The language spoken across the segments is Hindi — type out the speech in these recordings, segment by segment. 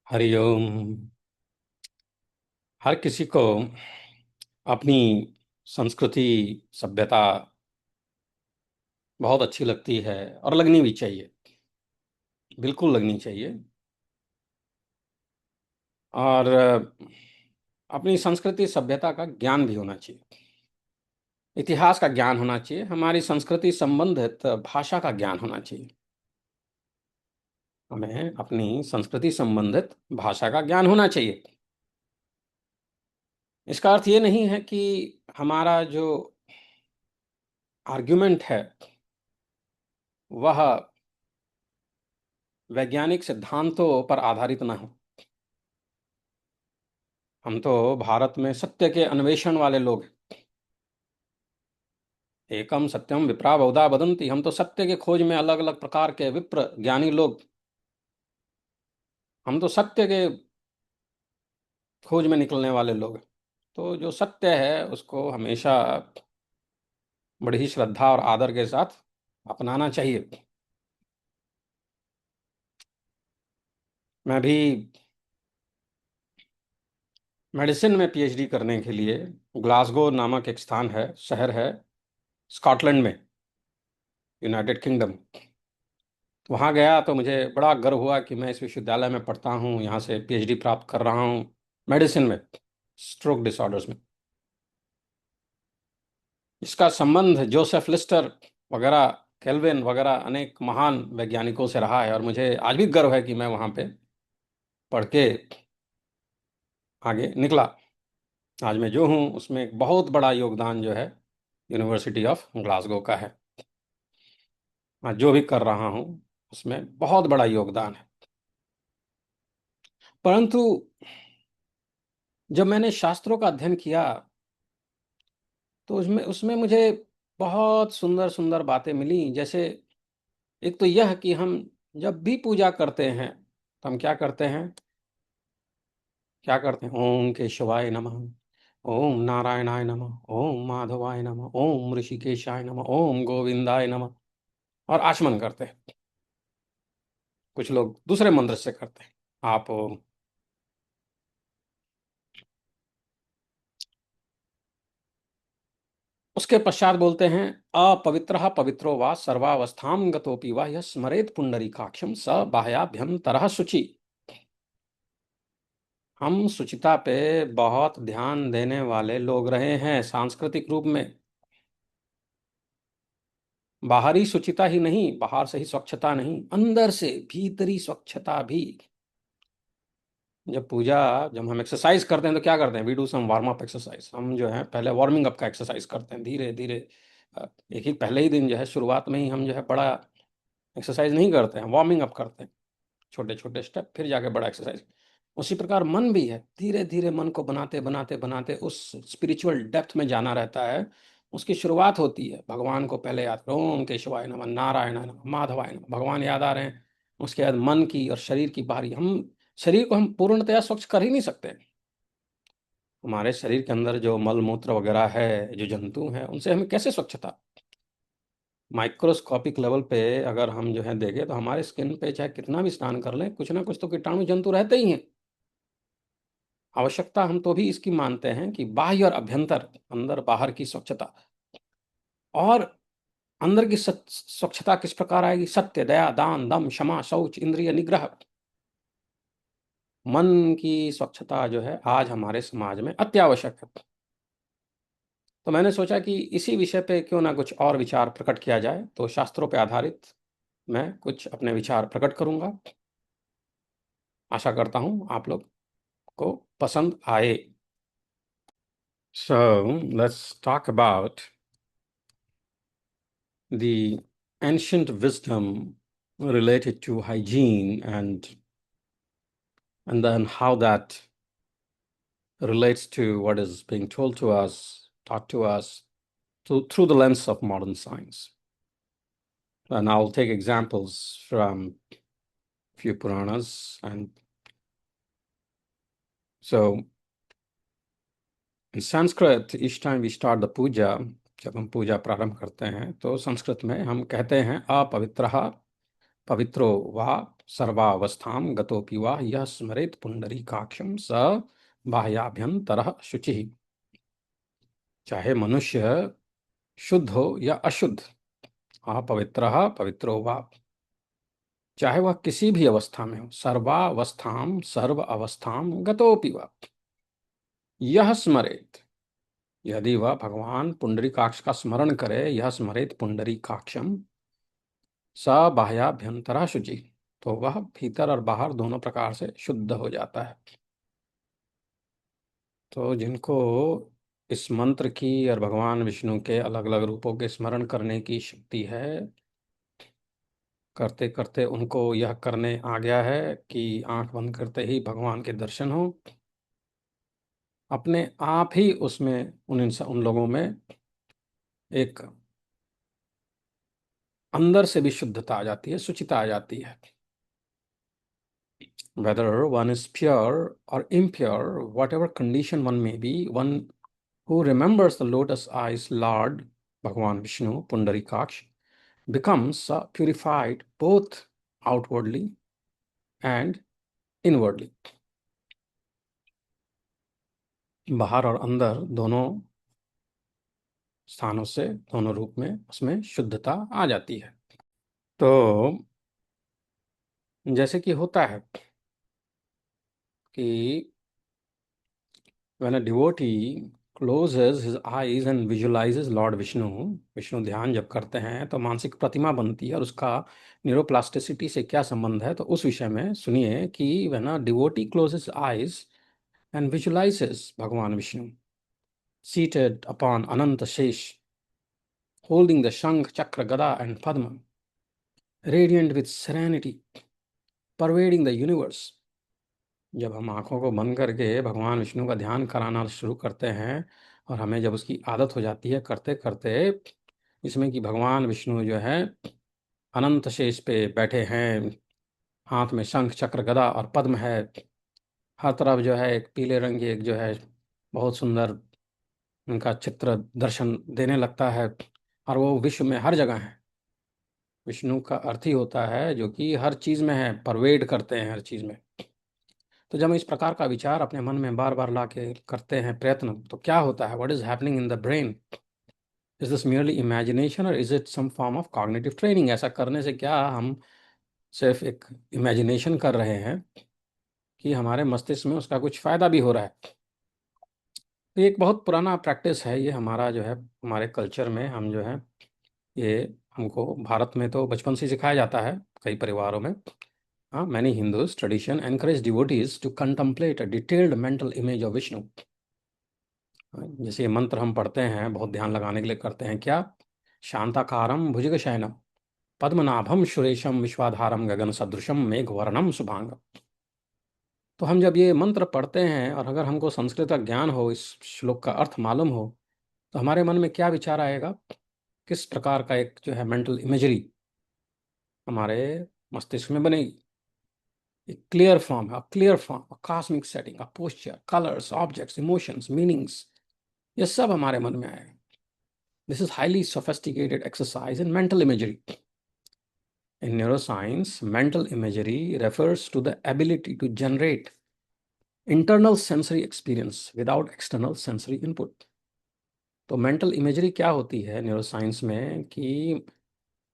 हरिओम। हर किसी को अपनी संस्कृति, सभ्यता बहुत अच्छी लगती है और लगनी भी चाहिए। बिल्कुल लगनी चाहिए। और अपनी संस्कृति सभ्यता का ज्ञान भी होना चाहिए। इतिहास का ज्ञान होना चाहिए। हमारी संस्कृति संबंधित भाषा का ज्ञान होना चाहिए। हमें अपनी संस्कृति संबंधित भाषा का ज्ञान होना चाहिए। इसका अर्थ ये नहीं है कि हमारा जो आर्ग्यूमेंट है वह वैज्ञानिक सिद्धांतों पर आधारित ना हो। हम तो भारत में सत्य के अन्वेषण वाले लोग हैं। एकम सत्यम विप्रा बहुधा वदंती। हम तो सत्य के खोज में अलग अलग प्रकार के विप्र ज्ञानी लोग, हम तो सत्य के खोज में निकलने वाले लोग हैं। तो जो सत्य है उसको हमेशा बड़ी ही श्रद्धा और आदर के साथ अपनाना चाहिए। मैं भी मेडिसिन में पीएचडी करने के लिए ग्लासगो नामक एक स्थान है, शहर है, स्कॉटलैंड में, यूनाइटेड किंगडम। वहाँ गया तो मुझे बड़ा गर्व हुआ कि मैं इस विश्वविद्यालय में पढ़ता हूँ, यहाँ से पीएचडी प्राप्त कर रहा हूँ मेडिसिन में, स्ट्रोक डिसऑर्डर्स में। इसका संबंध जोसेफ लिस्टर वगैरह, केल्विन वगैरह अनेक महान वैज्ञानिकों से रहा है और मुझे आज भी गर्व है कि मैं वहाँ पे पढ़ के आगे निकला। आज मैं जो हूँ उसमें एक बहुत बड़ा योगदान जो है यूनिवर्सिटी ऑफ ग्लासगो का है। आज जो भी कर रहा हूँ उसमें बहुत बड़ा योगदान है। परंतु जब मैंने शास्त्रों का अध्ययन किया तो उसमें उसमें मुझे बहुत सुंदर सुंदर बातें मिली। जैसे एक तो यह कि हम जब भी पूजा करते हैं तो हम क्या करते हैं, क्या करते हैं? ओम केशवाय नमः, ओम नारायणाय नमः, ओम माधवाय नमः, ओम ऋषिकेशाय नमः, ओम गोविंदाय नमः, और आचमन करते हैं। कुछ लोग दूसरे मंत्र से करते हैं। आप उसके पश्चात बोलते हैं अपवित्रः पवित्रो वा सर्वावस्थां गतोपि वा यः स्मरेत पुंडरीकाक्षं स बाह्याभ्यंतरः शुचि। हम शुचिता पे बहुत ध्यान देने वाले लोग रहे हैं सांस्कृतिक रूप में। बाहरी शुचिता ही नहीं, बाहर से ही स्वच्छता नहीं, अंदर से भीतरी स्वच्छता भी। जब पूजा, जब हम एक्सरसाइज करते हैं तो क्या करते हैं? We do some warm up exercise. हम जो है पहले वार्मिंग अप का एक्सरसाइज करते हैं, धीरे धीरे। एक ही पहले ही दिन जो है, शुरुआत में ही हम जो है बड़ा एक्सरसाइज नहीं करते हैं, वार्मिंग अप करते हैं, छोटे छोटे स्टेप, फिर जाके बड़ा एक्सरसाइज। उसी प्रकार मन भी है, धीरे धीरे मन को बनाते बनाते बनाते उस स्पिरिचुअल डेप्थ में जाना रहता है। उसकी शुरुआत होती है भगवान को पहले याद करो, ओम केशवाय नमः, नारायणाय नमः, माधवाय नमः, भगवान याद आ रहे हैं। उसके बाद मन की और शरीर की बारी। हम शरीर को हम पूर्णतया स्वच्छ कर ही नहीं सकते। हमारे शरीर के अंदर जो मल मूत्र वगैरह है, जो जंतु हैं, उनसे हमें कैसे स्वच्छता? माइक्रोस्कोपिक लेवल पे अगर हम जो है देखें तो हमारे स्किन पे चाहे कितना भी स्नान कर लें, कुछ ना कुछ तो कीटाणु जंतु रहते ही हैं। आवश्यकता हम तो भी इसकी मानते हैं कि बाह्य और अभ्यंतर, अंदर बाहर की स्वच्छता। और अंदर की स्वच्छता किस प्रकार आएगी? सत्य, दया, दान, दम, क्षमा, शौच, इंद्रिय निग्रह। मन की स्वच्छता जो है आज हमारे समाज में अत्यावश्यक है। तो मैंने सोचा कि इसी विषय पे क्यों ना कुछ और विचार प्रकट किया जाए। तो शास्त्रों पे आधारित मैं कुछ अपने विचार प्रकट करूंगा। आशा करता हूं आप लोग को पसंद आए। So let's talk about the ancient wisdom related to hygiene, and then how that relates to what is being told to us, taught to us through the lens of modern science. And I'll take examples from few Puranas. And so in Sanskrit, each time we start the puja, जब हम पूजा प्रारंभ करते हैं तो संस्कृत में हम कहते हैं अपवित्रः पवित्रो वा सर्वावस्थां गतोऽपि वा यः स्मरेत् पुंडरीकाक्षं स बाह्याभ्यंतरः शुचिः। चाहे मनुष्य शुद्ध हो या अशुद्ध, पवित्रः पवित्रो वा, चाहे वह किसी भी अवस्था में हो, सर्वावस्थां सर्व अवस्थां गतोऽपि वा यह स्मरेत, यदि वह भगवान पुंडरीकाक्ष का स्मरण करे, यह स्मरेत पुंडरीकाक्षम स बाह्याभ्यंतरा शुचि, तो वह भीतर और बाहर दोनों प्रकार से शुद्ध हो जाता है। तो जिनको इस मंत्र की और भगवान विष्णु के अलग अलग रूपों के स्मरण करने की शक्ति है, करते करते उनको यह करने आ गया है कि आंख बंद करते ही भगवान के दर्शन हो, अपने आप ही उसमें उन लोगों में एक अंदर से भी शुद्धता आ जाती है, शुचिता आ जाती है। Whether one is pure or impure, whatever condition one may be, one who remembers the lotus eyes Lord Bhagavan Vishnu Pundarikaksh becomes purified both outwardly and inwardly. बाहर और अंदर दोनों स्थानों से, दोनों रूप में उसमें शुद्धता आ जाती है। तो जैसे कि होता है कि when a devotee closes his eyes and visualizes Lord Vishnu, Vishnu ध्यान जब करते हैं तो मानसिक प्रतिमा बनती है, और उसका न्यूरोप्लास्टिसिटी से क्या संबंध है, तो उस विषय में सुनिए कि when a devotee closes eyes and visualizes भगवान Vishnu seated upon Ananta Shesh, holding the Shankh, Chakra, Gada and Padma, radiant with serenity, pervading the universe. जब हम आंखों को बंद करके भगवान विष्णु का ध्यान कराना शुरू करते हैं, और हमें जब उसकी आदत हो जाती है करते करते, इसमें कि भगवान विष्णु जो है अनंत शेष पे बैठे हैं, हाथ में शंख चक्र गदा और पद्म है, हर तरफ जो है एक पीले रंग की एक जो है बहुत सुंदर उनका चित्र दर्शन देने लगता है, और वो विश्व में हर जगह है। विष्णु का अर्थ ही होता है जो कि हर चीज में है, परवेड करते हैं हर चीज में। तो जब हम इस प्रकार का विचार अपने मन में बार बार ला के करते हैं प्रयत्न, तो क्या होता है, what is happening in the brain? Is this merely imagination और is it some form of cognitive training? ऐसा करने से क्या हम सिर्फ एक इमेजिनेशन कर रहे हैं कि हमारे मस्तिष्क में उसका कुछ फायदा भी हो रहा है? तो ये एक बहुत पुराना प्रैक्टिस है, ये हमारा जो है हमारे कल्चर में हम जो है ये हमको भारत में तो बचपन से सिखाया जाता है कई परिवारों में। Many Hindus tradition encourage devotees to contemplate a detailed mental image of Vishnu. जैसे ये मंत्र हम पढ़ते हैं बहुत ध्यान लगाने के लिए करते हैं, क्या? शांताकारम भुजगशयनम पद्मनाभम सुरेशम विश्वाधारम गगन सदृशम मेघवर्णम शुभांगम। तो हम जब ये मंत्र पढ़ते हैं और अगर हमको संस्कृत का ज्ञान हो, इस श्लोक का अर्थ मालूम हो, तो हमारे मन में क्या विचार आएगा, किस प्रकार का एक जो है मेंटल इमेजरी हमारे मस्तिष्क में बनेगी? A clear form, a cosmic setting, a posture, colors, objects, emotions, meanings, ये सब हमारे मन में आएगा। This is highly sophisticated exercise in mental imagery. In neuroscience, mental imagery refers to the ability to generate internal sensory experience without external sensory input. तो मेंटल इमेजरी क्या होती है न्यूरोसाइंस में, कि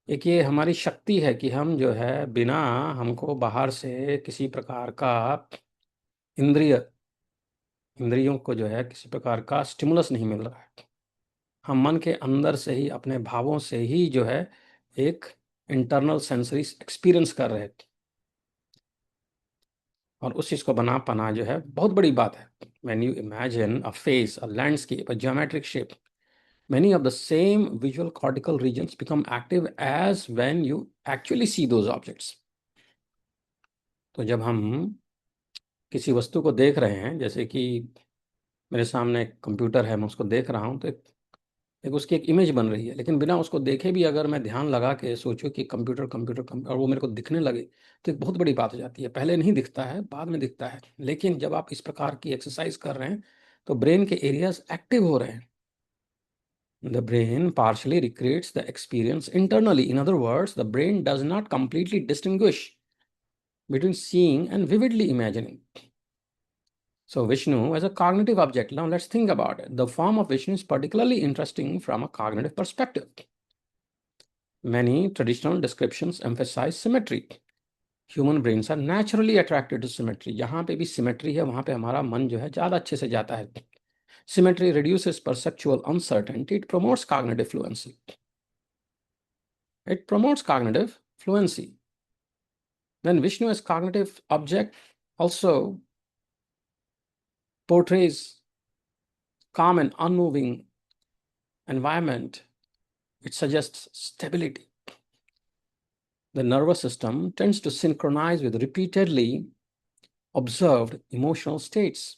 एक ये हमारी शक्ति है कि हम जो है बिना हमको बाहर से किसी प्रकार का इंद्रियों को जो है किसी प्रकार का स्टिमुलस नहीं मिल रहा है, हम मन के अंदर से ही अपने भावों से ही जो है एक इंटरनल सेंसरी एक्सपीरियंस कर रहे थे, और उस चीज को बना पाना जो है बहुत बड़ी बात है। When you imagine a face, a landscape, a geometric shape, many of the same visual cortical regions become active as when you actually see those objects. तो जब हम किसी वस्तु को देख रहे हैं, जैसे कि मेरे सामने एक कंप्यूटर है, मैं उसको देख रहा हूँ, तो एक उसकी एक इमेज बन रही है, लेकिन बिना उसको देखे भी अगर मैं ध्यान लगा के सोचूं कि कंप्यूटर कंप्यूटर कंप्यूटर और वो मेरे को दिखने लगे, तो एक बहुत बड़ी बात हो जाती है। पहले नहीं दिखता है, बाद में दिखता है, लेकिन जब आप इस प्रकार की एक्सरसाइज कर रहे हैं तो ब्रेन के एरियाज एक्टिव हो रहे हैं, The brain partially recreates the experience internally. In other words, the brain does not completely distinguish between seeing and vividly imagining. So Vishnu as a cognitive object. Now let's think about it. The form of Vishnu is particularly interesting from a cognitive perspective. Many traditional descriptions emphasize symmetry. Human brains are naturally attracted to symmetry. जहाँ पे भी symmetry है वहाँ पे हमारा मन जो है ज़्यादा अच्छे से जाता है. Symmetry reduces perceptual uncertainty. It promotes cognitive fluency. It promotes cognitive fluency. Then Vishnu as cognitive object also portrays calm and unmoving environment. It suggests stability. The nervous system tends to synchronize with repeatedly observed emotional states.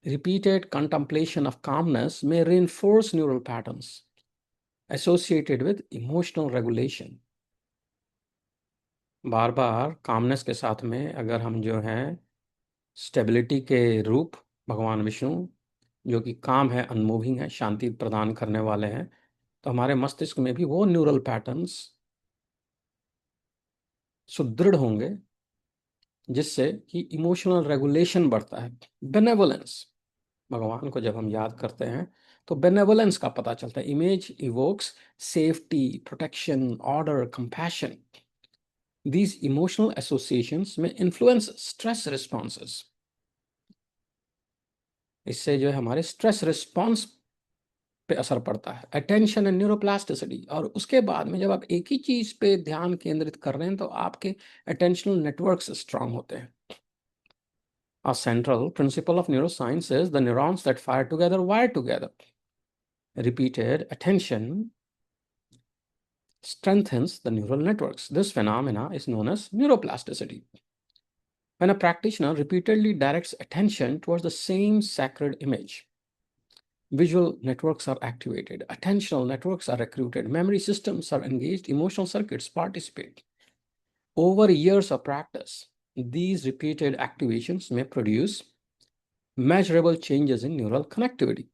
Repeated contemplation of calmness may reinforce neural patterns associated with emotional regulation. Bar bar calmness के साथ में अगर हम जो है स्टेबिलिटी के रूप भगवान विष्णु जो कि काम है, अनमूविंग है, शांति प्रदान करने वाले हैं, तो हमारे मस्तिष्क में भी वो न्यूरल पैटर्न्स सुदृढ़ होंगे जिससे कि इमोशनल रेगुलेशन बढ़ता है. बेनेवोलेंस, भगवान को जब हम याद करते हैं तो बेनेवोलेंस का पता चलता है. Image evokes safety, protection, order, compassion. These emotional associations may influence stress responses. इससे जो है हमारे स्ट्रेस रिस्पॉन्स पे असर पड़ता है. Attention and neuroplasticity. और उसके बाद में जब आप एक ही चीज पे ध्यान केंद्रित कर रहे हैं तो आपके अटेंशनल नेटवर्क्स स्ट्रांग होते हैं. A central principle of neuroscience is the neurons that fire together wire together. Repeated attention strengthens the neural networks. This phenomena is known as neuroplasticity. When a practitioner repeatedly directs attention towards the same sacred image, visual networks are activated, attentional networks are recruited, memory systems are engaged, emotional circuits participate. Over years of practice, these repeated activations may produce measurable changes in neural connectivity.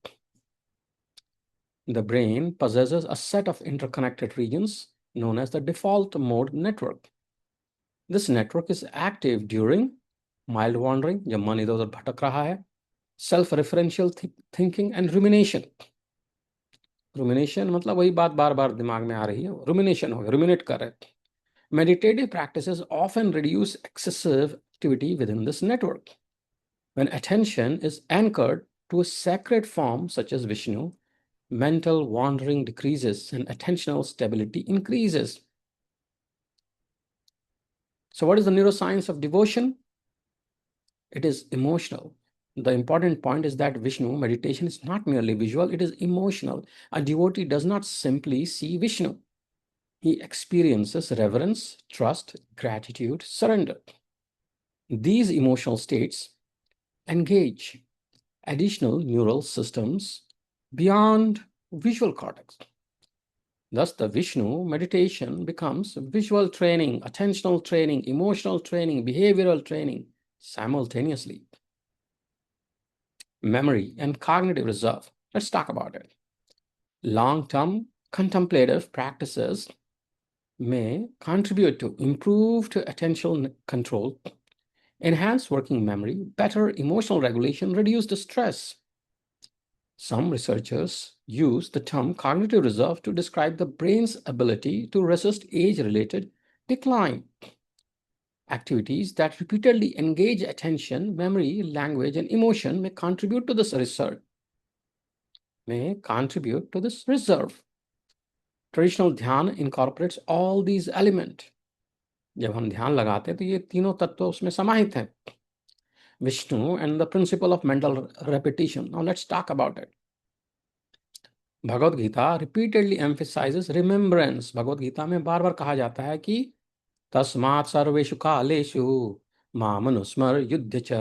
The brain possesses a set of interconnected regions known as the default mode network. This network is active during mild wandering, जब मन इधर उधर भटक रहा है, self-referential thinking and rumination. Rumination मतलब वही बात बार बार दिमाग में आ रही है, rumination हो गया, ruminate कर रहे. Meditative practices often reduce excessive activity within this network. When attention is anchored to a sacred form such as Vishnu, mental wandering decreases and attentional stability increases. So what is the neuroscience of devotion? It is emotional. The important point is that Vishnu meditation is not merely visual, it is emotional. A devotee does not simply see Vishnu. He experiences reverence, trust, gratitude, surrender. These emotional states engage additional neural systems beyond visual cortex. Thus, the Vishnu meditation becomes visual training, attentional training, emotional training, behavioral training simultaneously. Memory and cognitive reserve. Let's talk about it. Long-term contemplative practices may contribute to improved attentional control, enhanced working memory, better emotional regulation, reduced stress. Some researchers use the term cognitive reserve to describe the brain's ability to resist age-related decline. Activities that repeatedly engage attention, memory, language, and emotion may contribute to this reserve. Traditional ध्यान incorporates all these elements. जब हम ध्यान लगाते हैं तो ये तीनों तत्व उसमें समाहित हैं. Vishnu and the principle of mental repetition. Now let's talk about it. Bhagavad Gita repeatedly emphasizes remembrance. Bhagavad Gita में बार बार कहा जाता है कि तस्मात् सर्वेषु कालेषु मामनुस्मर युध्य च.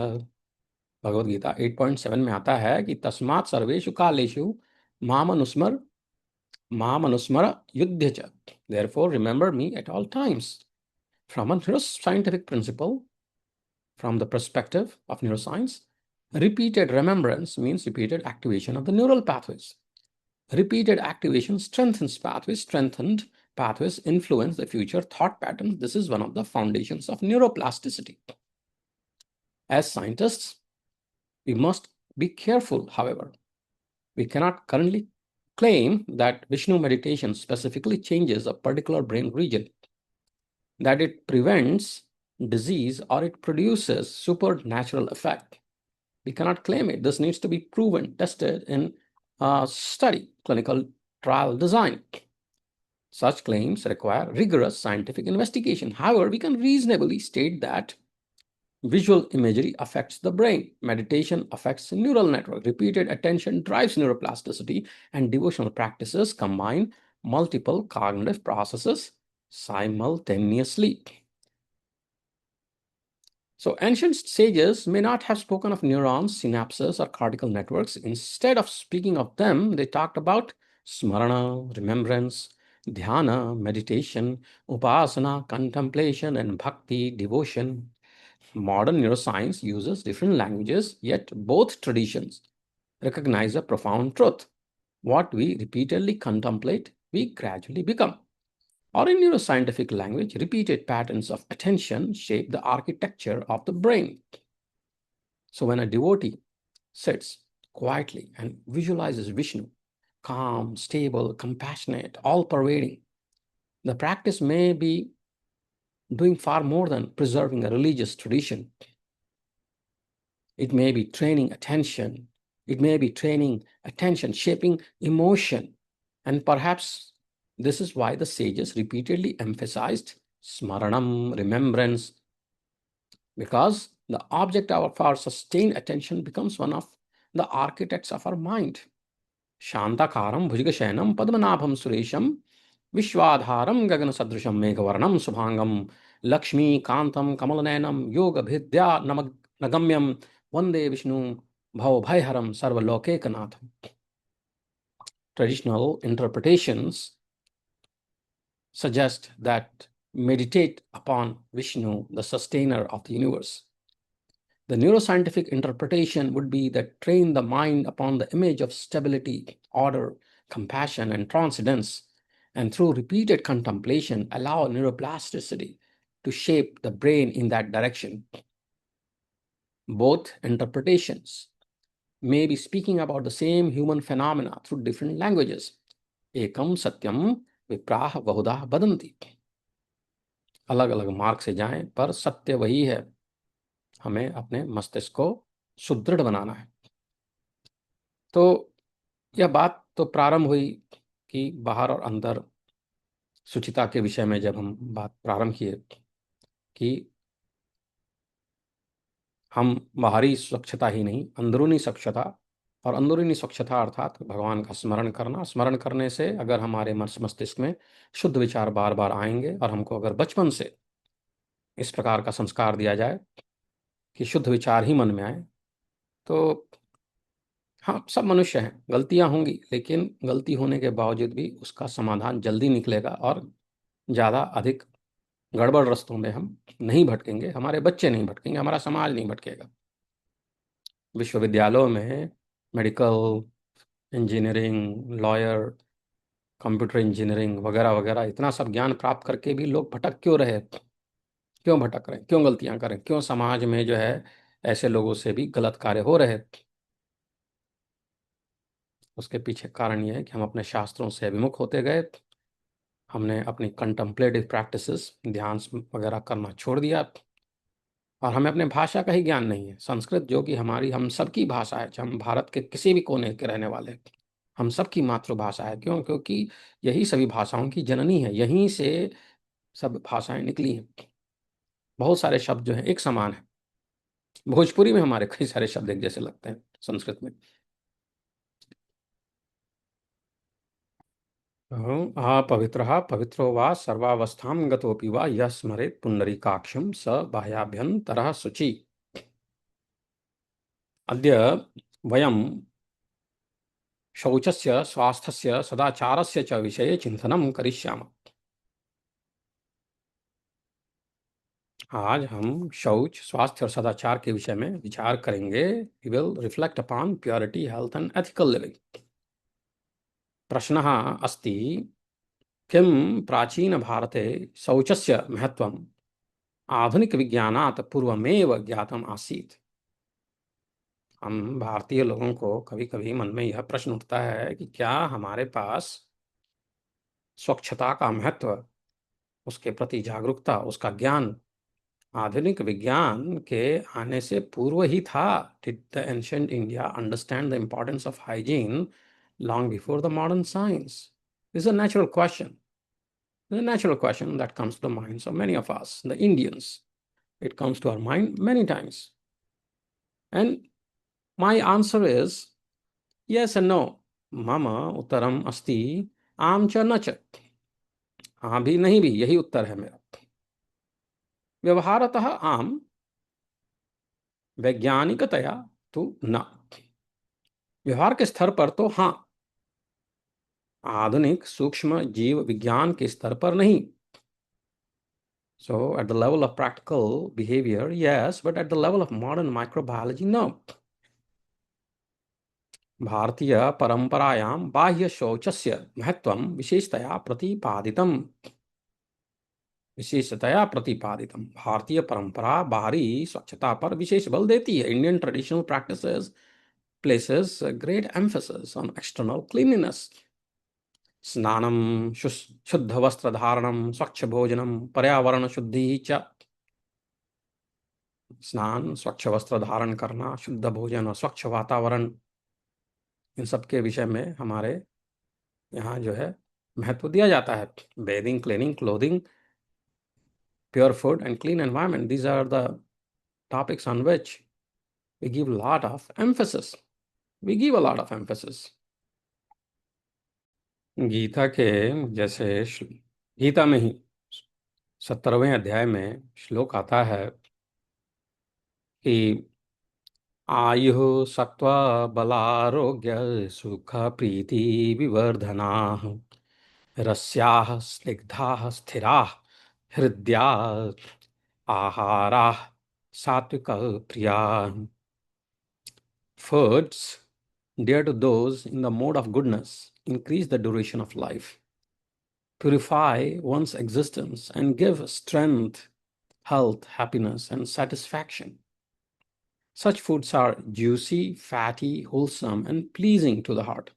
भगवद गीता 8.7 में आता है कि तस्मात् सर्वेषु कालेषु मामनुस्मर युध्य च. Therefore, remember me at all times. From a neuroscientific principle, from the perspective of neuroscience, repeated remembrance means repeated activation of the neural pathways. Repeated activation strengthens pathways, strengthened pathways influence the future thought patterns. This is one of the foundations of neuroplasticity. As scientists, we must be careful, however. We cannot currently claim that Vishnu meditation specifically changes a particular brain region, that it prevents disease or it produces supernatural effect. We cannot claim it. This needs to be proven, tested in study, clinical trial design. Such claims require rigorous scientific investigation. However, we can reasonably state that visual imagery affects the brain. Meditation affects neural network. Repeated attention drives neuroplasticity, and devotional practices combine multiple cognitive processes simultaneously. So ancient sages may not have spoken of neurons, synapses, or cortical networks. Instead of speaking of them, they talked about smarana, remembrance, dhyana, meditation, upasana, contemplation, and bhakti, devotion. Modern neuroscience uses different languages, yet both traditions recognize a profound truth. What we repeatedly contemplate, we gradually become. Or in neuroscientific language, repeated patterns of attention shape the architecture of the brain. So when a devotee sits quietly and visualizes Vishnu, calm, stable, compassionate, all pervading, the practice may be doing far more than preserving a religious tradition. It may be training attention. It may be training attention, shaping emotion. And perhaps this is why the sages repeatedly emphasized smaranam, remembrance, because the object of our sustained attention becomes one of the architects of our mind. Shantakaram bhujgashayanam padmanabham suresham vishwadharam gagana sadrisham meghavarnam subhangam lakshmi kantam kamalanenam yoga bhidya nagamyam vande vishnu bhav sarvalokekanatham. Traditional interpretations suggest that meditate upon Vishnu, the sustainer of the universe. The neuroscientific interpretation would be that train the mind upon the image of stability, order, compassion, and transcendence, and through repeated contemplation, allow neuroplasticity to shape the brain in that direction. Both interpretations may be speaking about the same human phenomena through different languages. Ekam satyam viprah bahudah badanti. अलग अलग मार्ग से जाएं, पर सत्य वही है। हमें अपने मस्तिष्क को सुदृढ़ बनाना है। तो यह बात तो प्रारंभ हुई कि बाहर और अंदर शुचिता के विषय में जब हम बात प्रारंभ किए कि हम बाहरी स्वच्छता ही नहीं, अंदरूनी स्वच्छता, और अंदरूनी स्वच्छता अर्थात भगवान का स्मरण करना। स्मरण करने से अगर हमारे मस्तिष्क में शुद्ध विचार बार बार आएंगे, और हमको अगर बचपन से इस प्रकार का संस्कार दिया जाए कि शुद्ध विचार ही मन में आए, तो हाँ, सब मनुष्य हैं, गलतियां होंगी, लेकिन गलती होने के बावजूद भी उसका समाधान जल्दी निकलेगा और ज़्यादा अधिक गड़बड़ रास्तों में हम नहीं भटकेंगे, हमारे बच्चे नहीं भटकेंगे, हमारा समाज नहीं भटकेगा। विश्वविद्यालयों में medical engineering, lawyer, computer engineering वगैरह वगैरह इतना सब ज्ञान प्राप्त करके भी लोग भटक क्यों रहे? क्यों भटक रहे? क्यों गलतियां करें? क्यों समाज में जो है ऐसे लोगों से भी गलत कार्य हो रहे? उसके पीछे कारण यह है कि हम अपने शास्त्रों से अभिमुख होते गए। हमने अपनी कंटम्पलेटिव प्रैक्टिसेस, ध्यान वगैरह करना छोड़ दिया, और हमें अपने भाषा का ही ज्ञान नहीं है। संस्कृत जो कि हमारी, हम सबकी भाषा है, हम भारत के किसी भी कोने के रहने वाले, हम सबकी मातृभाषा है। क्यों? क्योंकि यही सभी भाषाओं की जननी है, यहीं से सब भाषाएं निकली हैं। बहुत सारे शब्द जो हैं एक समान है। भोजपुरी में हमारे कई सारे शब्द एक जैसे लगते हैं संस्कृत में। अपवित्रः पवित्रो वा सर्वावस्थां गतोऽपि वा यः स्मरेत् पुण्डरीकाक्षं स बाह्याभ्यन्तरः शुचि। अद्य वयं शौचस्य, स्वास्थ्यस्य, सदाचारस्य च विषये चिन्तनं करिष्यामः। आज हम शौच, स्वास्थ्य और सदाचार के विषय में विचार करेंगे। We will reflect upon purity, health and ethical living. प्रश्नः अस्ति, किं प्राचीनभारते शौचस्य महत्त्वम् आधुनिकविज्ञानात् पूर्वमेव ज्ञातम् आसीत्? हम भारतीय लोगों को कभी-कभी मन में यह प्रश्न उठता है कि क्या हमारे पास स्वच्छता का महत्व, उसके प्रति जागरूकता, उसका ज्ञान आधुनिक विज्ञान के आने से पूर्व ही था? Did the ancient India understand the importance of hygiene long before the modern science? This is a natural question. The natural question that comes to the minds of many of us, the Indians. It comes to our mind many times. And my answer is yes and no. Mama uttaram asti am cha na cha. हाँ भी नहीं भी, यही उत्तर है मेरा। व्यवहारतः आम, वैज्ञानिकतया तो न। व्यवहार के स्तर पर तो हाँ, आधुनिक सूक्ष्म जीव विज्ञान के स्तर पर नहीं। So at the level of practical behavior, yes, but at the level of modern microbiology, no. भारतीय परंपरायां बाह्य शौचस्य महत्वं विशेषतया प्रतिपादितम। भारतीय परंपरा बाहरी स्वच्छता पर विशेष बल देती है। Indian traditional practices places a great emphasis on external cleanliness. स्नानं, शुद्ध वस्त्र धारणं, स्वच्छ भोजनं, पर्यावरण शुद्धि च। स्नान, स्वच्छ वस्त्र धारण करना, शुद्ध भोजन और स्वच्छ वातावरण, इन सब के विषय में हमारे यहाँ जो है महत्व दिया जाता है। Bathing, cleaning, clothing, pure food and clean environment, these are the topics on which we give a lot of emphasis. We give a lot of emphasis. Gita के जैसे गीता में ही 17वें अध्याय में श्लोक आता है कि आयु सत्व बलारोग्य सुख प्रीति विवर्धनाः रस्याः स्निग्धाः स्थिराः हृद्या आहाराः सात्विक प्रियाः। Foods dear to those in the mode of goodness increase the duration of life, purify one's existence, and give strength, health, happiness, and satisfaction. Such foods are juicy, fatty, wholesome, and pleasing to the heart.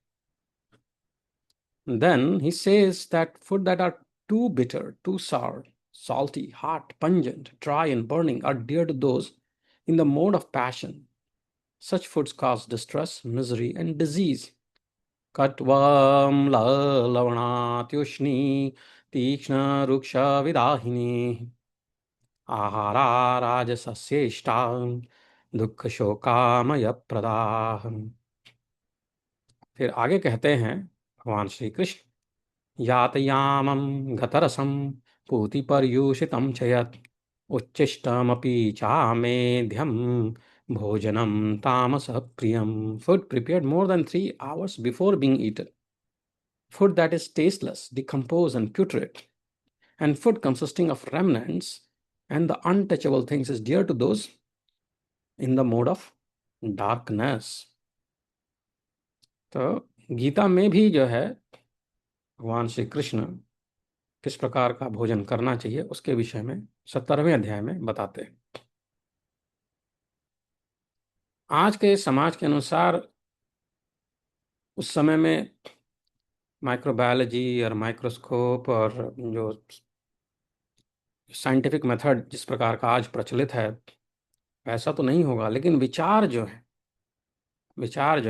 And then he says that food that are too bitter, too sour, salty, hot, pungent, dry, and burning are dear to those in the mode of passion. Such foods cause distress, misery, and disease. Katvam lavanatyushni tikshna ruksha vidahini ahara rajasaseshta दुख शोकामय प्रदाह। फिर आगे कहते हैं भगवान श्री कृष्ण, यातयामं गतरसं पूतिपर्यूषितं च यत् उच्छिष्टमपि चामेध्यं भोजनं तामसः प्रियं। Food prepared more than 3 hours before being eaten, food that is tasteless, decomposed, and putrid, and food consisting of remnants and the untouchable things is dear to those in the mode of darkness. तो गीता में भी जो है भगवान श्री कृष्ण किस प्रकार का भोजन करना चाहिए उसके विषय में 17वें अध्याय में बताते हैं। आज के समाज के अनुसार उस समय में माइक्रोबायोलॉजी और माइक्रोस्कोप और जो साइंटिफिक मेथड जिस प्रकार का आज प्रचलित है वैसा तो नहीं होगा, लेकिन विचार जो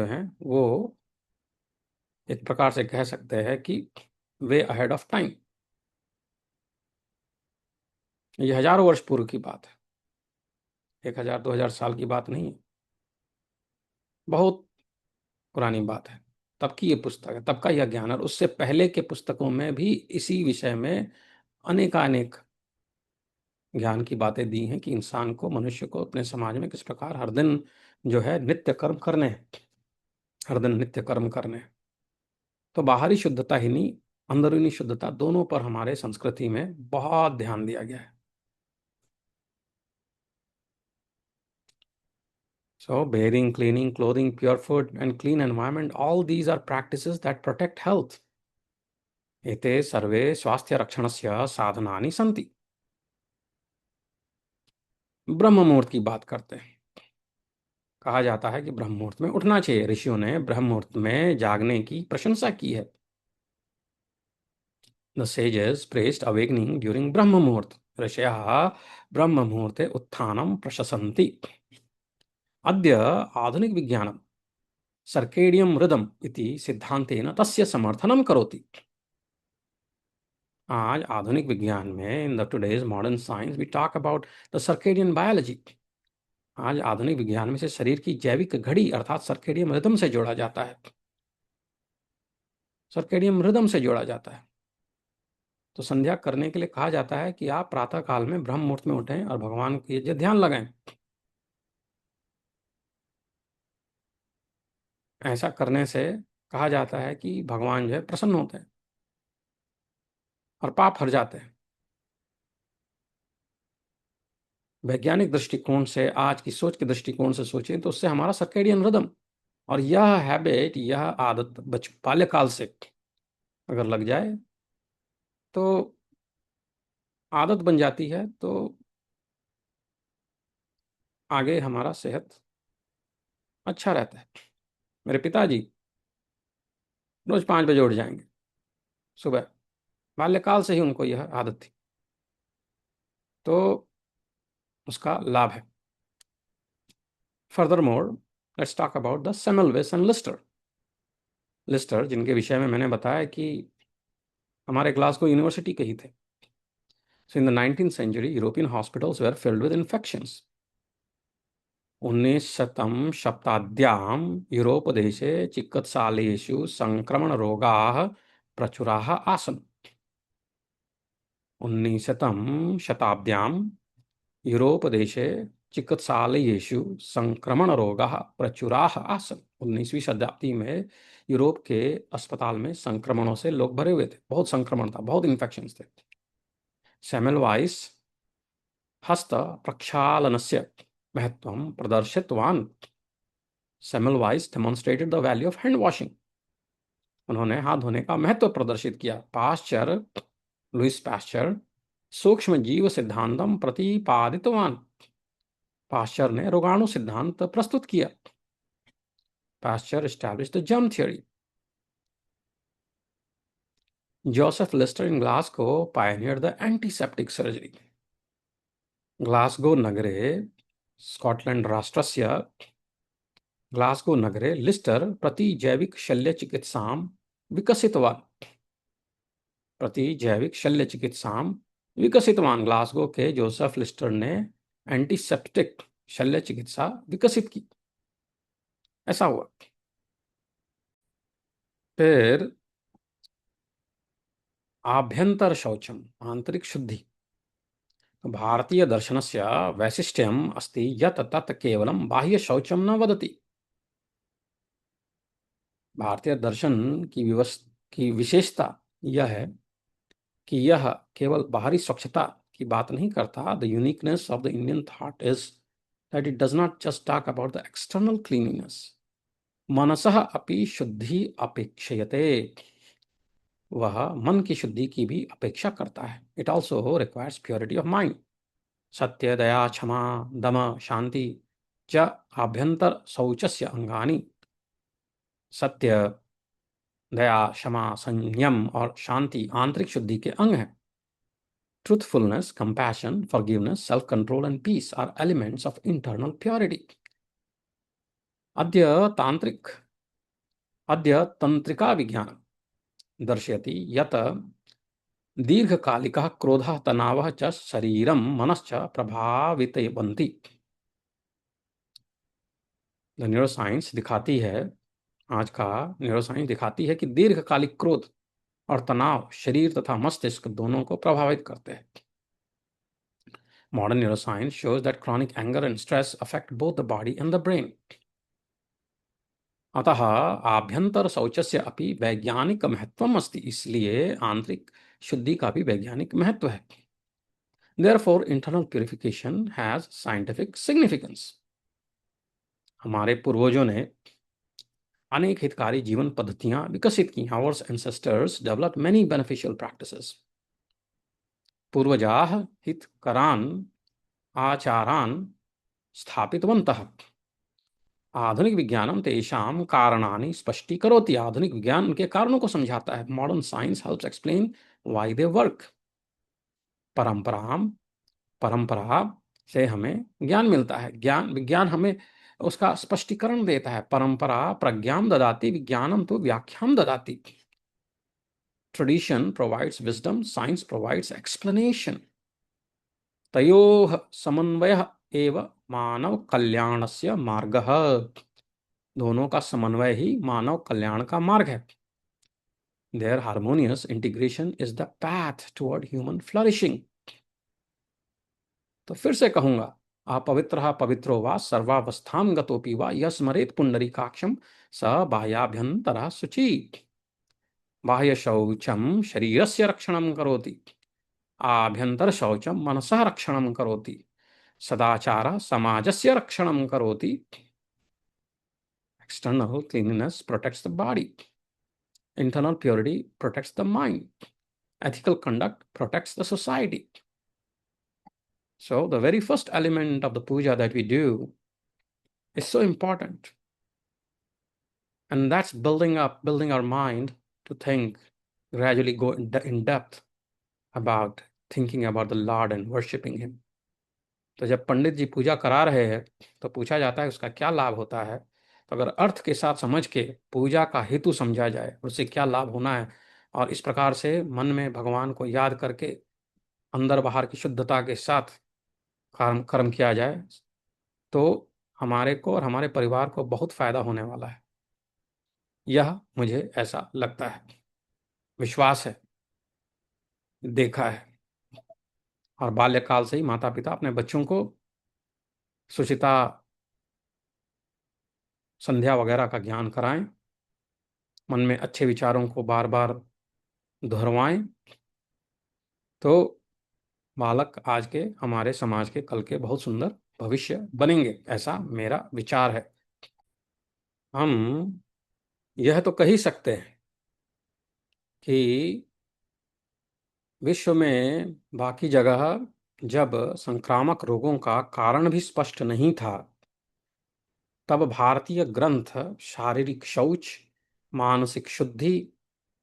हैं वो एक प्रकार से कह सकते हैं कि वे अहेड ऑफ टाइम। ये हजारों वर्ष पूर्व की बात है, 1000-2000 साल की बात नहीं है, बहुत पुरानी बात है। तब की ये पुस्तक है, तब का यह ज्ञान है। और उससे पहले के पुस्तकों में भी इसी विषय में अनेकानेक ज्ञान की बातें दी हैं कि इंसान को, मनुष्य को अपने समाज में किस प्रकार हर दिन जो है नित्य कर्म करने हैं, हर दिन नित्य कर्म करने हैं। तो बाहरी शुद्धता ही नहीं, अंदरूनी शुद्धता, दोनों पर हमारे संस्कृति में बहुत ध्यान दिया गया है। So bathing, cleaning, clothing, pure food, and clean environment, all these are practices that protect health. एते सर्वे स्वास्थ्य रक्षणस्य साधनानि सन्ति। ब्रह्म मुहूर्त की बात करते हैं। कहा जाता है कि ब्रह्म मुहूर्त में उठना चाहिए। ऋषियों ने ब्रह्म मुहूर्त में जागने की प्रशंसा की है। The sages praised awakening during ब्रह्म मुहूर्त। ऋषयः ब्रह्म मुहूर्ते उत्थानं प्रशसन्ति। अद्य आधुनिक विज्ञानं सर्केडियम रिदम इति सिद्धांतेन तस्य समर्थनं करोति। आज आधुनिक विज्ञान में, in the today's modern science, we talk about the circadian biology. आज आधुनिक विज्ञान में से शरीर की जैविक घड़ी अर्थात सर्केडियम रिदम से जोड़ा जाता है। सर्केडियम रिदम से जोड़ा जाता है। तो संध्या करने के लिए कहा जाता है कि आप प्रातः काल में ब्रह्म मुहूर्त में उठें और भगवान के ध्यान लगाएं। ऐसा करने से कहा जाता है कि भगवान जो है प्रसन्न होते हैं और पाप हर जाते हैं। वैज्ञानिक दृष्टिकोण से, आज की सोच के दृष्टिकोण से सोचें तो उससे हमारा सर्केडियन रिदम और यह हैबिट, यह आदत बाल्यकाल से अगर लग जाए तो आदत बन जाती है, तो आगे हमारा सेहत अच्छा रहता है। मेरे पिताजी रोज 5 बजे उठ जाएंगे सुबह। बाल्यकाल से ही उनको यह आदत थी, तो उसका लाभ है। Furthermore, let's talk about the Semmelweis and Lister. Lister, जिनके विषय में मैंने बताया कि हमारे ग्लासगो यूनिवर्सिटी के ही थे। So in the 19th century, European hospitals were filled with infections. 19th शताब्द्यां यूरोपदेशे चिकित्सालयेषु संक्रमणरोगाः प्रचुराः आसन्। 19th शताब्द्यां यूरोपदेशे चिकित्सालयेषु संक्रमणरोगाः प्रचुराः आसन्। 19वीं शताब्दी में यूरोप के अस्पताल में संक्रमणों से लोग भरे हुए थे। बहुत संक्रमण था, बहुत इन्फेक्शंस थे। सेमेलवाइस हस्त प्रक्षालनस्य महत्वं प्रदर्शितवान्। Semmelweis demonstrated the value of hand washing. उन्होंने हाथ धोने का महत्व प्रदर्शित किया। पाश्चर, लुइस पाश्चर सूक्ष्म जीव सिद्धांतम प्रतिपादितवान्। पाश्चर ने रोगाणु सिद्धांत प्रस्तुत किया। Pasteur established the germ theory. Joseph Lister in Glasgow pioneered the antiseptic surgery. Glasgow नगरे, स्कॉटलैंड राष्ट्रस्य ग्लासगो नगरे लिस्टर प्रतिजैविक शल्यचिकित्सां विकसितवान्। प्रतिजैविक शल्यचिकित्सां विकसितवान्। ग्लासगो के जोसेफ लिस्टर ने एंटीसेप्टिक शल्य चिकित्सा विकसित की। ऐसा हुआ। फिर आभ्यंतर शौचम, आंतरिक शुद्धि। भारतीय दर्शनस्य वैशिष्ट्यम् अस्ति यत् तत् केवलं बाह्य शौचम न वदति। भारतीय दर्शन की विशेषता यह है कि यह केवल बाहरी स्वच्छता की बात नहीं करता। The uniqueness of the Indian thought is that it does not just talk about the external cleanliness. मनसः अपि शुद्धि अपेक्षयते। वह मन की शुद्धि की भी अपेक्षा करता है। It also requires purity of mind. सत्य, दया, क्षमा, दम, शांति च आभ्यंतर शौचस्य अंगानि। सत्य, दया, क्षमा, संयम और शांति आंतरिक शुद्धि के अंग हैं। Truthfulness, compassion, forgiveness, self-control and peace are elements of internal purity. अद्य तांत्रिक अद्य तंत्रिका विज्ञानं दर्शयति यत् दीर्घकालिकः क्रोधः, तनावः च शरीरं मनश्च प्रभावितवन्ति। न्यूरोसाइंस दिखाती है, आज का न्यूरोसाइंस दिखाती है कि दीर्घकालिक क्रोध और तनाव शरीर तथा मस्तिष्क दोनों को प्रभावित करते हैं। Modern neuroscience shows that chronic anger and stress affect both the body and the brain. अतः आभ्यंतर शौचस्य अपि वैज्ञानिक महत्वम् अस्ति। इसलिए आंतरिक शुद्धि का भी वैज्ञानिक महत्व है। Therefore, internal purification has scientific significance. हमारे पूर्वजों ने अनेक हितकारी जीवन पद्धतियां विकसित की। Ours ancestors develop many beneficial practices. पूर्वजाः हितकरान् आचारान् स्थापितवन्तः। आधुनिक विज्ञानम तेषां कारणानि स्पष्टीकरोति। आधुनिक विज्ञान उनके कारणों को समझाता है। Modern science helps explain why they work. परंपराम परंपरा से हमें ज्ञान मिलता है। ज्ञान विज्ञान हमें उसका स्पष्टीकरण देता है। परंपरा प्रज्ञाम ददाति, विज्ञानम तो व्याख्याम ददाति। Tradition provides wisdom, science provides explanation. तयोः समन्वयः एव मानव कल्याणस्य मार्गः। दोनों का समन्वय ही मानव कल्याण का मार्ग है। Their harmonious integration is the path toward human flourishing. तो फिर से कहूंगा, अपवित्रः पवित्रो वा सर्वावस्थां गतोपि वा यः स्मरेत् पुंडरीकाक्षं स बाह्याभ्यन्तरः शुचि। बाह्य शौचं शरीरस्य रक्षणं करोति, आभ्यन्तर शौचं मनसः रक्षणं करोति। सदाचारः समाजस्य रक्षणं करोति। External cleanliness protects the body. Internal purity protects the mind. Ethical conduct protects the society. So the very first element of the puja that we do is so important. And that's building our mind to think, gradually go in depth about thinking about the Lord and worshiping Him. तो जब पंडित जी पूजा करा रहे हैं तो पूछा जाता है उसका क्या लाभ होता है। तो अगर अर्थ के साथ समझ के पूजा का हेतु समझा जाए, उससे क्या लाभ होना है, और इस प्रकार से मन में भगवान को याद करके अंदर बाहर की शुद्धता के साथ कर्म किया जाए, तो हमारे को और हमारे परिवार को बहुत फायदा होने वाला है। यह मुझे ऐसा लगता है, विश्वास है, देखा है। और बाल्यकाल से ही माता पिता अपने बच्चों को सुचिता, संध्या वगैरह का ज्ञान कराएं, मन में अच्छे विचारों को बार बार दोहरवाएं, तो बालक आज के हमारे समाज के कल के बहुत सुंदर भविष्य बनेंगे, ऐसा मेरा विचार है। हम यह तो कह ही सकते हैं कि विश्व में बाकी जगह जब संक्रामक रोगों का कारण भी स्पष्ट नहीं था, तब भारतीय ग्रंथ शारीरिक शौच, मानसिक शुद्धि,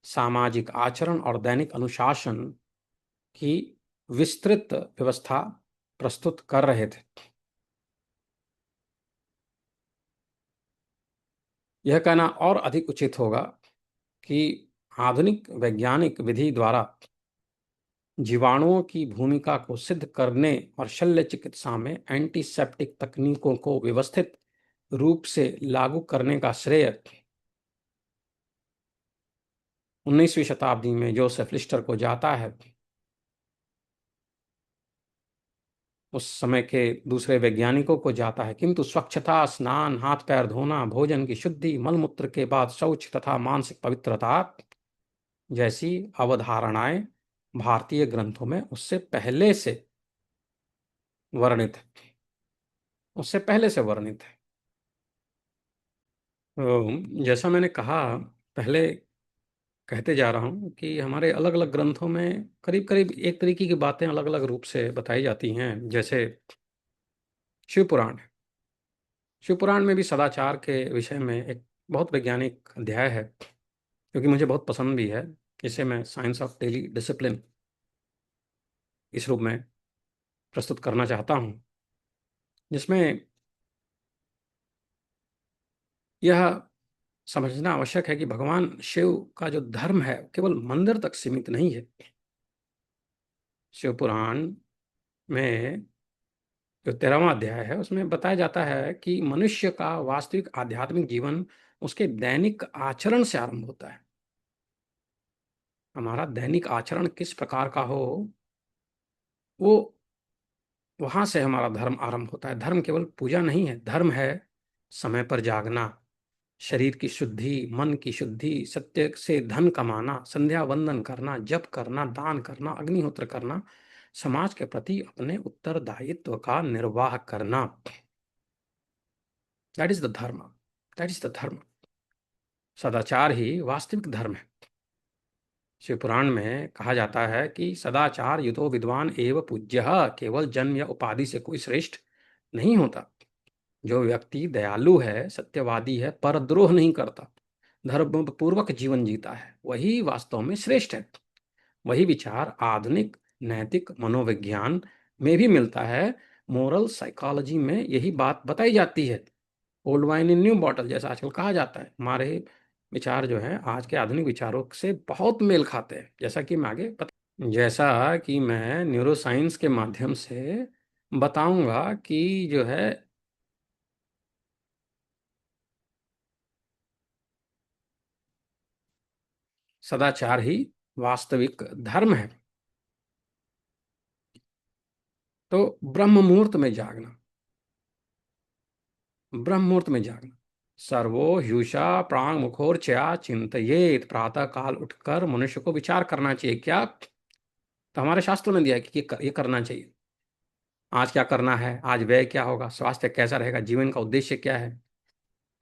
सामाजिक आचरण और दैनिक अनुशासन की विस्तृत व्यवस्था प्रस्तुत कर रहे थे। यह कहना और अधिक उचित होगा कि आधुनिक वैज्ञानिक विधि द्वारा जीवाणुओं की भूमिका को सिद्ध करने और शल्य चिकित्सा में एंटीसेप्टिक तकनीकों को व्यवस्थित रूप से लागू करने का श्रेय 19वीं शताब्दी में जोसेफ लिस्टर को जाता है। उस समय के दूसरे वैज्ञानिकों को जाता है, किंतु स्वच्छता, स्नान, हाथ पैर धोना, भोजन की शुद्धि, मलमूत्र के बाद शौच तथा मानसिक पवित्रता जैसी अवधारणाएं भारतीय ग्रंथों में उससे पहले से वर्णित है, उससे पहले से वर्णित है। तो जैसा मैंने कहा, पहले कहते जा रहा हूं कि हमारे अलग अलग ग्रंथों में करीब करीब एक तरीके की बातें अलग अलग रूप से बताई जाती हैं। जैसे शिवपुराण, शिवपुराण में भी सदाचार के विषय में एक बहुत वैज्ञानिक अध्याय है, क्योंकि मुझे बहुत पसंद भी है। इसे मैं साइंस ऑफ डेली डिसिप्लिन इस रूप में प्रस्तुत करना चाहता हूं, जिसमें यह समझना आवश्यक है कि भगवान शिव का जो धर्म है केवल मंदिर तक सीमित नहीं है। शिवपुराण में जो 13वां अध्याय है उसमें बताया जाता है कि मनुष्य का वास्तविक आध्यात्मिक जीवन उसके दैनिक आचरण से आरंभ होता है। हमारा दैनिक आचरण किस प्रकार का हो, वो वहां से हमारा धर्म आरंभ होता है। धर्म केवल पूजा नहीं है, धर्म है समय पर जागना, शरीर की शुद्धि, मन की शुद्धि, सत्य से धन कमाना, संध्या वंदन करना, जप करना, दान करना, अग्निहोत्र करना, समाज के प्रति अपने उत्तरदायित्व का निर्वाह करना। दैट इज द धर्म, दैट इज द धर्म। सदाचार ही वास्तविक धर्म है। शिव पुराण में कहा जाता है कि सदाचार युतो विद्वान एव पूज्य। केवल जन्म या उपाधि से कोई श्रेष्ठ नहीं होता। जो व्यक्ति दयालु है, सत्यवादी है, परद्रोह नहीं करता, धर्म पूर्वक जीवन जीता है, वही वास्तव में श्रेष्ठ है। वही विचार आधुनिक नैतिक मनोविज्ञान में भी मिलता है। मोरल साइकोलॉजी में यही बात बताई जाती है। Old wine in new bottle, जैसा आजकल कहा जाता है। हमारे विचार जो है आज के आधुनिक विचारों से बहुत मेल खाते हैं, जैसा कि मैं न्यूरो साइंस के माध्यम से बताऊंगा कि जो है सदाचार ही वास्तविक धर्म है। तो ब्रह्म मुहूर्त में जागना, ब्रह्म मुहूर्त में जागना। सर्वो ह्यूषा प्रांग मुखोर्चया चिंतयेत। प्रातः काल उठकर मनुष्य को विचार करना चाहिए। क्या? तो हमारे शास्त्रों में दिया है कि ये करना चाहिए। आज क्या करना है, आज व्यय क्या होगा, स्वास्थ्य कैसा रहेगा, जीवन का उद्देश्य क्या है।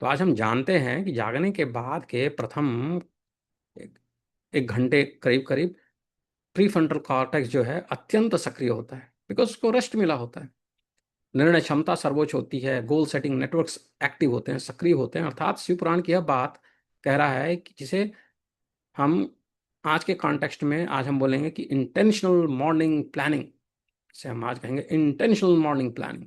तो आज हम जानते हैं कि जागने के बाद के प्रथम एक, एक घंटे करीब करीब प्रीफ्रंटल कॉर्टेक्स जो है अत्यंत सक्रिय होता है, बिकॉज उसको रेस्ट मिला होता है। निर्णय क्षमता सर्वोच्च होती है। गोल सेटिंग नेटवर्क्स एक्टिव होते हैं, सक्रिय होते हैं। अर्थात शिव पुराण की यह बात कह रहा है कि जिसे हम आज के कॉन्टेक्स्ट में आज हम बोलेंगे कि इंटेंशनल मॉर्निंग प्लानिंग, से हम आज कहेंगे इंटेंशनल मॉर्निंग प्लानिंग।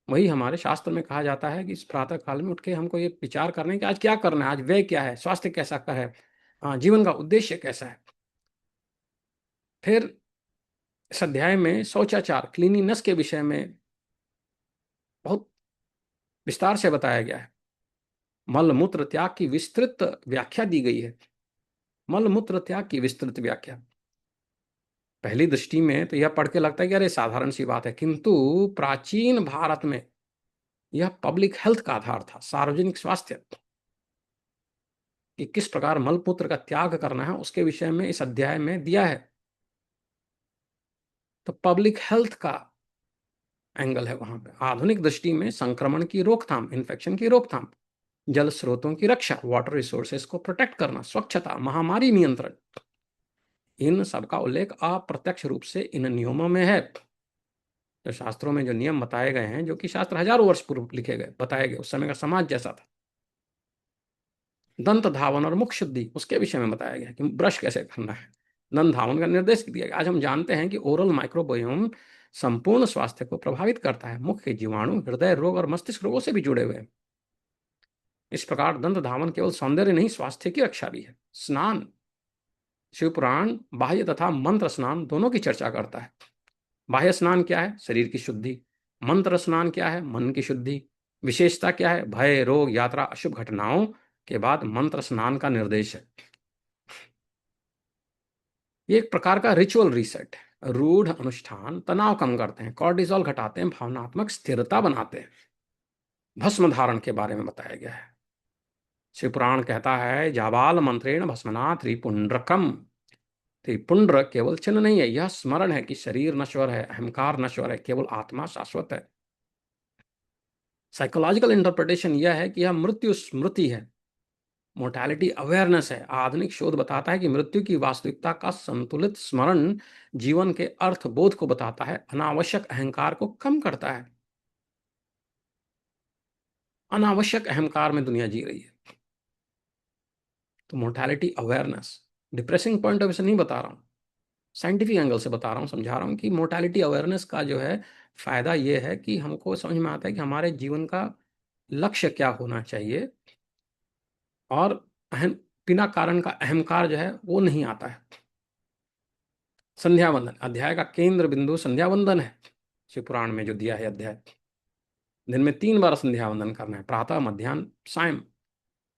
वही हमारे शास्त्र में कहा जाता है कि इस प्रातः काल में उठ के हमको ये विचार करना है कि आज क्या करना है, आज व्यय क्या है, स्वास्थ्य कैसा का है, जीवन का उद्देश्य कैसा है। फिर इस अध्याय में शौचाचार, क्लीनिनेस के विषय में बहुत विस्तार से बताया गया है। मल मूत्र त्याग की विस्तृत व्याख्या दी गई है। मल मूत्र त्याग की विस्तृत व्याख्या। पहली दृष्टि में तो यह पढ़ के लगता है कि अरे साधारण सी बात है, किंतु प्राचीन भारत में यह पब्लिक हेल्थ का आधार था, सार्वजनिक स्वास्थ्य। कि किस प्रकार मलमूत्र का त्याग करना है उसके विषय में इस अध्याय में दिया है। तो पब्लिक हेल्थ का एंगल है वहां पे। आधुनिक दृष्टि में संक्रमण की रोकथाम, इन्फेक्शन की रोकथाम, जल स्रोतों की रक्षा, वाटर रिसोर्सेस को प्रोटेक्ट करना, स्वच्छता, महामारी नियंत्रण, इन सब का उल्लेख अप्रत्यक्ष रूप से इन नियमों में है। तो शास्त्रों में जो नियम बताए गए हैं, जो कि शास्त्र हजारों वर्ष पूर्व लिखे गए, बताए गए, उस समय का समाज जैसा था। दंत धावन और मुख शुद्धि, उसके विषय में बताया गया कि ब्रश कैसे करना है। दंत धावन का निर्देश दिया गया। आज हम जानते हैं कि ओरल माइक्रोबायोम संपूर्ण स्वास्थ्य को प्रभावित करता है। मुख के जीवाणु हृदय रोग और मस्तिष्क रोगों से भी जुड़े हुए हैं। इस प्रकार दंत धावन केवल सौंदर्य नहीं, स्वास्थ्य की रक्षा भी है। स्नान, शिवपुराण बाह्य तथा मंत्र स्नान दोनों की चर्चा करता है। बाह्य स्नान क्या है? शरीर की शुद्धि। मंत्र स्नान क्या है? मन की शुद्धि। विशेषता क्या है? भय रोग यात्रा अशुभ घटनाओं के बाद मंत्र स्नान का निर्देश है। ये एक प्रकार का रिचुअल रीसेट है। रूढ़ अनुष्ठान तनाव कम करते हैं, कॉर्टिसोल घटाते हैं, भावनात्मक स्थिरता बनाते हैं। भस्म धारण के बारे में बताया गया है। शिवपुराण कहता है जाबाल मंत्रेण भस्मना त्रिपुंड्रकम। त्रिपुंड्र केवल चिन्ह नहीं है, यह स्मरण है कि शरीर नश्वर है, अहंकार नश्वर है, केवल आत्मा शाश्वत है। साइकोलॉजिकल इंटरप्रिटेशन यह है कि यह मृत्यु स्मृति है, मोर्टैलिटी अवेयरनेस है। आधुनिक शोध बताता है कि मृत्यु की वास्तविकता का संतुलित स्मरण जीवन के अर्थ बोध को बताता है, अनावश्यक अहंकार को कम करता है। अनावश्यक अहंकार में दुनिया जी रही है। तो mortality awareness, depressing point of view से नहीं बता रहा हूं, साइंटिफिक एंगल से बता रहा हूं, समझा रहा हूं कि मोर्टैलिटी अवेयरनेस का जो है फायदा यह है कि हमको समझ में आता है कि हमारे जीवन का लक्ष्य क्या होना चाहिए, और अहम बिना कारण का अहंकार जो है वो नहीं आता है। संध्या वंदन, अध्याय का केंद्र बिंदु संध्या वंदन है। शिव पुराण में जो दिया है अध्याय, दिन में 3 बार संध्या वंदन करना है, प्रातः मध्यान्ह सायं।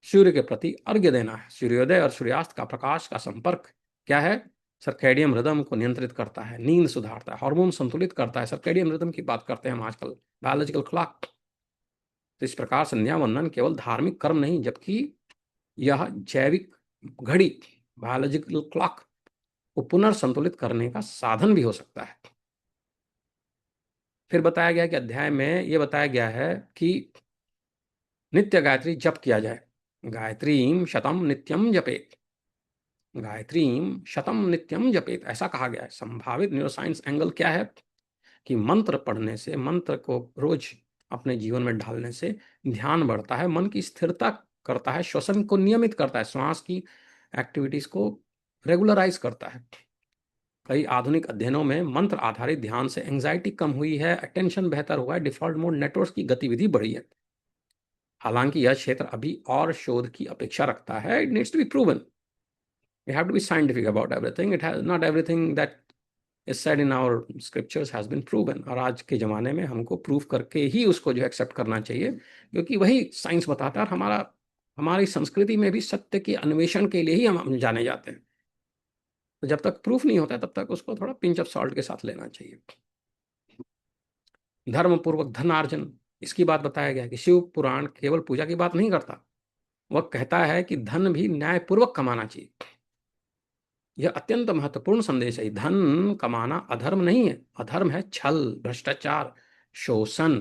सूर्य के प्रति अर्घ्य देना है। सूर्योदय और सूर्यास्त का प्रकाश का संपर्क क्या है? सर्कैडियम रिदम को नियंत्रित करता है, नींद सुधारता है, हार्मोन संतुलित करता है। सर्कैडियम रिदम की बात करते हैं हम आजकल, बायोलॉजिकल क्लॉक। तो इस प्रकार संध्या वंदन केवल धार्मिक कर्म नहीं, जबकि यह जैविक घड़ी, बायोलॉजिकल क्लॉक को पुनर्संतुलित करने का साधन भी हो सकता है। फिर बताया गया कि अध्याय में यह बताया गया है कि नित्य गायत्री जप किया जाए। गायत्रीम शतम नित्यम जपेत, गायत्रीम शतम नित्यम जपेत, ऐसा कहा गया है। संभावित न्यूरोसाइंस एंगल क्या है कि मंत्र पढ़ने से, मंत्र को रोज अपने जीवन में ढालने से ध्यान बढ़ता है, मन की स्थिरता करता है, श्वसन को नियमित करता है, श्वास की एक्टिविटीज को रेगुलराइज करता है। कई आधुनिक अध्ययनों में मंत्र आधारित ध्यान से एंजाइटी कम हुई है, अटेंशन बेहतर हुआ है, डिफॉल्ट मोड नेटवर्क की गतिविधि बढ़ी है। हालांकि यह क्षेत्र अभी और शोध की अपेक्षा रखता है। It needs to be proven. We have to be scientific about everything. It has not everything that is said in our scriptures has been proven. और आज के ज़माने में हमको प्रूव करके ही उसको जो एक्सेप्ट करना चाहिए, क्योंकि वही साइंस बताता है। और हमारी संस्कृति में भी सत्य के अन्वेषण के लिए ही हम जाने जाते हैं। तो जब तक प्रूफ नहीं होता तब तक उसको थोड़ा पिंच ऑफ सॉल्ट के साथ लेना चाहिए। धर्म पूर्वक धनार्जन, इसकी बात बताया गया कि शिव पुराण केवल पूजा की बात नहीं करता, वह कहता है कि धन भी न्यायपूर्वक कमाना चाहिए। यह अत्यंत महत्वपूर्ण संदेश है। धन कमाना अधर्म नहीं है, अधर्म है छल, भ्रष्टाचार, शोषण।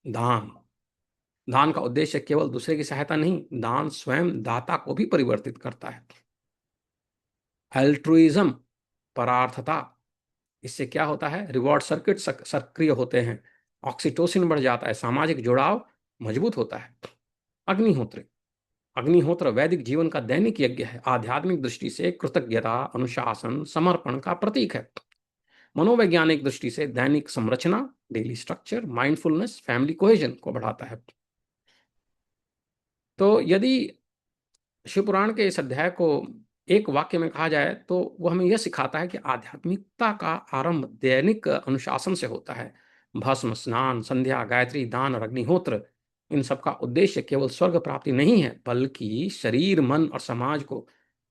दान, दान का उद्देश्य केवल दूसरे की सहायता नहीं, दान स्वयं दाता को भी परिवर्तित करता है। एल्ट्रुइज्म, परार्थता, इससे क्या होता है, रिवॉर्ड सर्किट सक्रिय होते हैं, ऑक्सीटोसिन बढ़ जाता है, सामाजिक जुड़ाव मजबूत होता है। अग्निहोत्र, अग्निहोत्र वैदिक जीवन का दैनिक यज्ञ है, आध्यात्मिक दृष्टि से कृतज्ञता, अनुशासन, समर्पण का प्रतीक है। मनोवैज्ञानिक दृष्टि से दैनिक संरचना, daily structure, mindfulness, family cohesion को बढ़ाता है। तो यदि शिवपुराण के इस अध्याय को एक वाक्य में कहा जाए तो वो हमें यह सिखाता है कि आध्यात्मिकता का आरंभ दैनिक अनुशासन से होता है। भस्म, स्नान, संध्या, गायत्री, दान और अग्निहोत्र, इन सब का उद्देश्य केवल स्वर्ग प्राप्ति नहीं है, बल्कि शरीर, मन और समाज को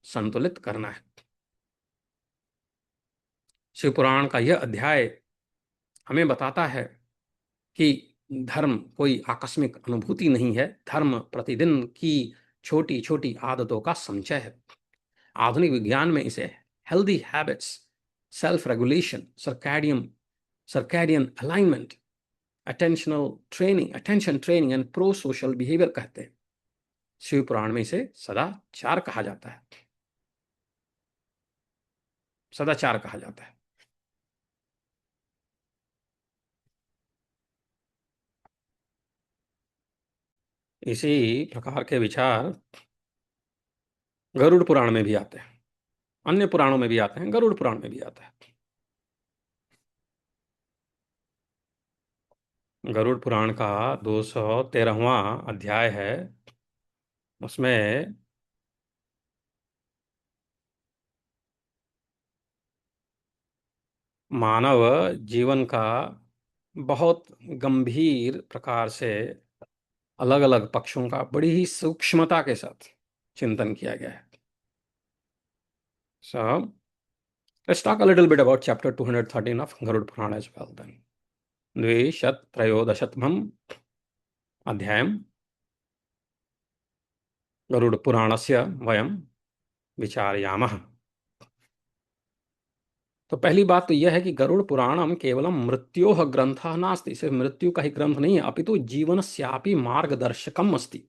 संतुलित करना है। शिवपुराण का यह अध्याय हमें बताता है कि धर्म कोई आकस्मिक अनुभूति नहीं है, धर्म प्रतिदिन की छोटी छोटी आदतों का संचय है। आधुनिक विज्ञान में इसे healthy habits, self regulation, circadian alignment, attention training and pro social behaviour कहते हैं। शिव पुराण में इसे सदाचार कहा जाता है, सदाचार कहा जाता है। इसी प्रकार के विचार गरुड़ पुराण में भी आते हैं, अन्य पुराणों में भी आते हैं, गरुड़ पुराण में भी आता है। गरुड़ पुराण का 213वां अध्याय है। उसमें मानव जीवन का बहुत गंभीर प्रकार से अलग अलग पक्षों का बड़ी ही सूक्ष्मता के साथ चिंतन किया गया है। So let's talk a little bit about chapter 213 of Garud Purana as well then. द्विशतत्रयोदशतमम् अध्यायम् Garuda पुराणस्य वयं विचारयामः। तो पहली बात तो यह है कि गरुड़ पुराणम केवलम मृत्योः ग्रंथः नास्ति, सिर्फ मृत्यु का ही ग्रंथ नहीं है, अपितु जीवनस्यापि मार्गदर्शकम् अस्ति,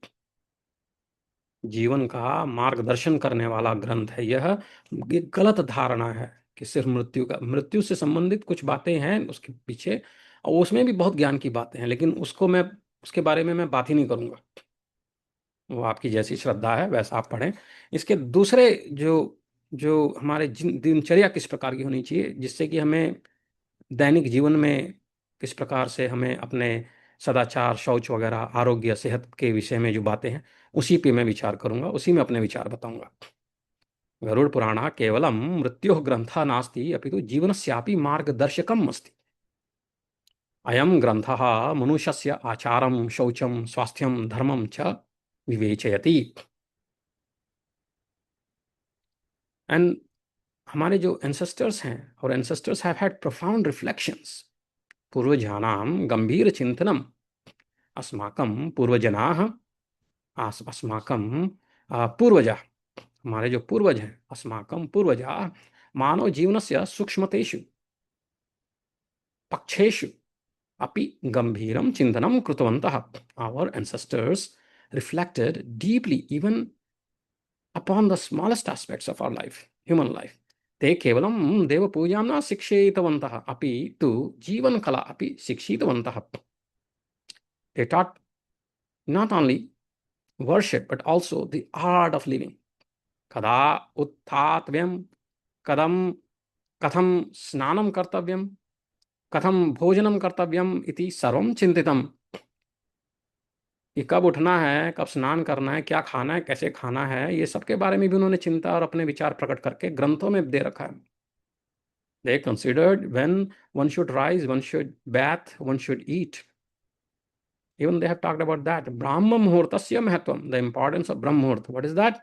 जीवन का मार्गदर्शन करने वाला ग्रंथ है यह। गलत धारणा है कि सिर्फ मृत्यु से संबंधित कुछ बातें हैं उसके पीछे, और उसमें भी बहुत ज्ञान की बातें हैं, लेकिन उसके बारे में मैं बात ही नहीं करूंगा। वो आपकी जैसी श्रद्धा है वैसा आप पढ़ें। इसके दूसरे जो जो हमारे दिनचर्या किस प्रकार की होनी चाहिए, जिससे कि हमें दैनिक जीवन में किस प्रकार से हमें अपने सदाचार, शौच वगैरह, आरोग्य, सेहत के विषय में जो बातें हैं उसी पे मैं विचार करूंगा, उसी में अपने विचार बताऊंगा। गरुड़ पुराण केवलम मृत्योः ग्रंथः नास्ति अपितु जीवनस्यापि मार्गदर्शकम् अस्ति। अयं ग्रंथः मनुष्यस्य आचारं, शौचं, स्वास्थ्यं, धर्मं च विवेचयति। एंड हमारे जो एंसेस्टर्स हैं, और ancestors have had profound reflections, पूर्वजानां गंभीर चिंतनम, अस्माकं पूर्वजनाः, अस्माकं पूर्वजा, हमारे जो पूर्वज हैं, अस्माकं पूर्वजा मानव जीवनस्य सूक्ष्मतेषु पक्षेषु अपि गंभीरं चिन्तनं कृतवन्तः. Our ancestors reflected deeply even upon the smallest aspects of our life, human life. ते केवलं देवपूजां न शिक्षितवन्तः, अपि तु जीवनकला अपि शिक्षितवन्तः. They taught not only worship but also the art of living. कदा उत्थातव्यं, कदं कथं स्नानं कर्तव्यं, कथं भोजनं कर्तव्यम् इति सर्वं चिन्तितम्. कि कब उठना है, कब स्नान करना है, क्या खाना है, कैसे खाना है, ये सब के बारे में भी उन्होंने चिंता और अपने विचार प्रकट करके ग्रंथों में दे रखा है. They considered when one should rise, one should bath, one should eat. Even they have talked about that. Brahma Muhurtasya Mahatvam, the importance of Brahma Muhurt. What is that?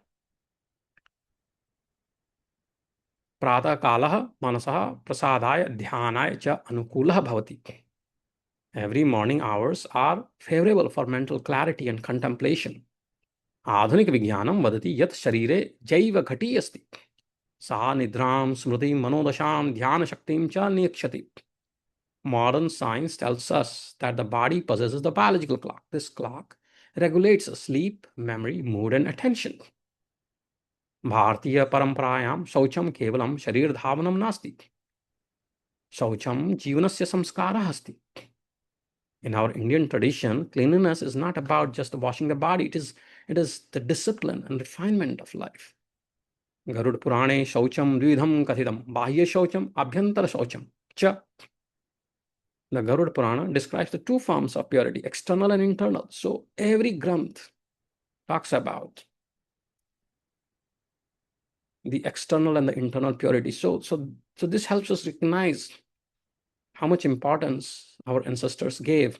प्रातः कालः मनसः प्रसादाय ध्यानाय च अनुकूलः भवति. Every morning hours are favorable for mental clarity and contemplation. आधुनिक विज्ञानं वदति यत् शरीरे जैव घटी अस्ति. सा निद्रां स्मृतिं मनोदशां ध्यानशक्तिं च नियक्षति. Modern science tells us that the body possesses the biological clock. This clock regulates sleep, memory, mood and attention. भारतीय परंपरायां शौचं केवलं शरीरधावनं नास्ति. शौचं जीवनस्य संस्कारः अस्ति. In our Indian tradition, cleanliness is not about just washing the body. It is the discipline and refinement of life. Garuda पुराणे शौचं द्विधं कथितं, बाह्य शौचं, आभ्यंतर शौचं च. The Garuda Purana describes the two forms of purity, external and internal. So every granth talks about the external and the internal purity. So this helps us recognize how much importance our ancestors gave,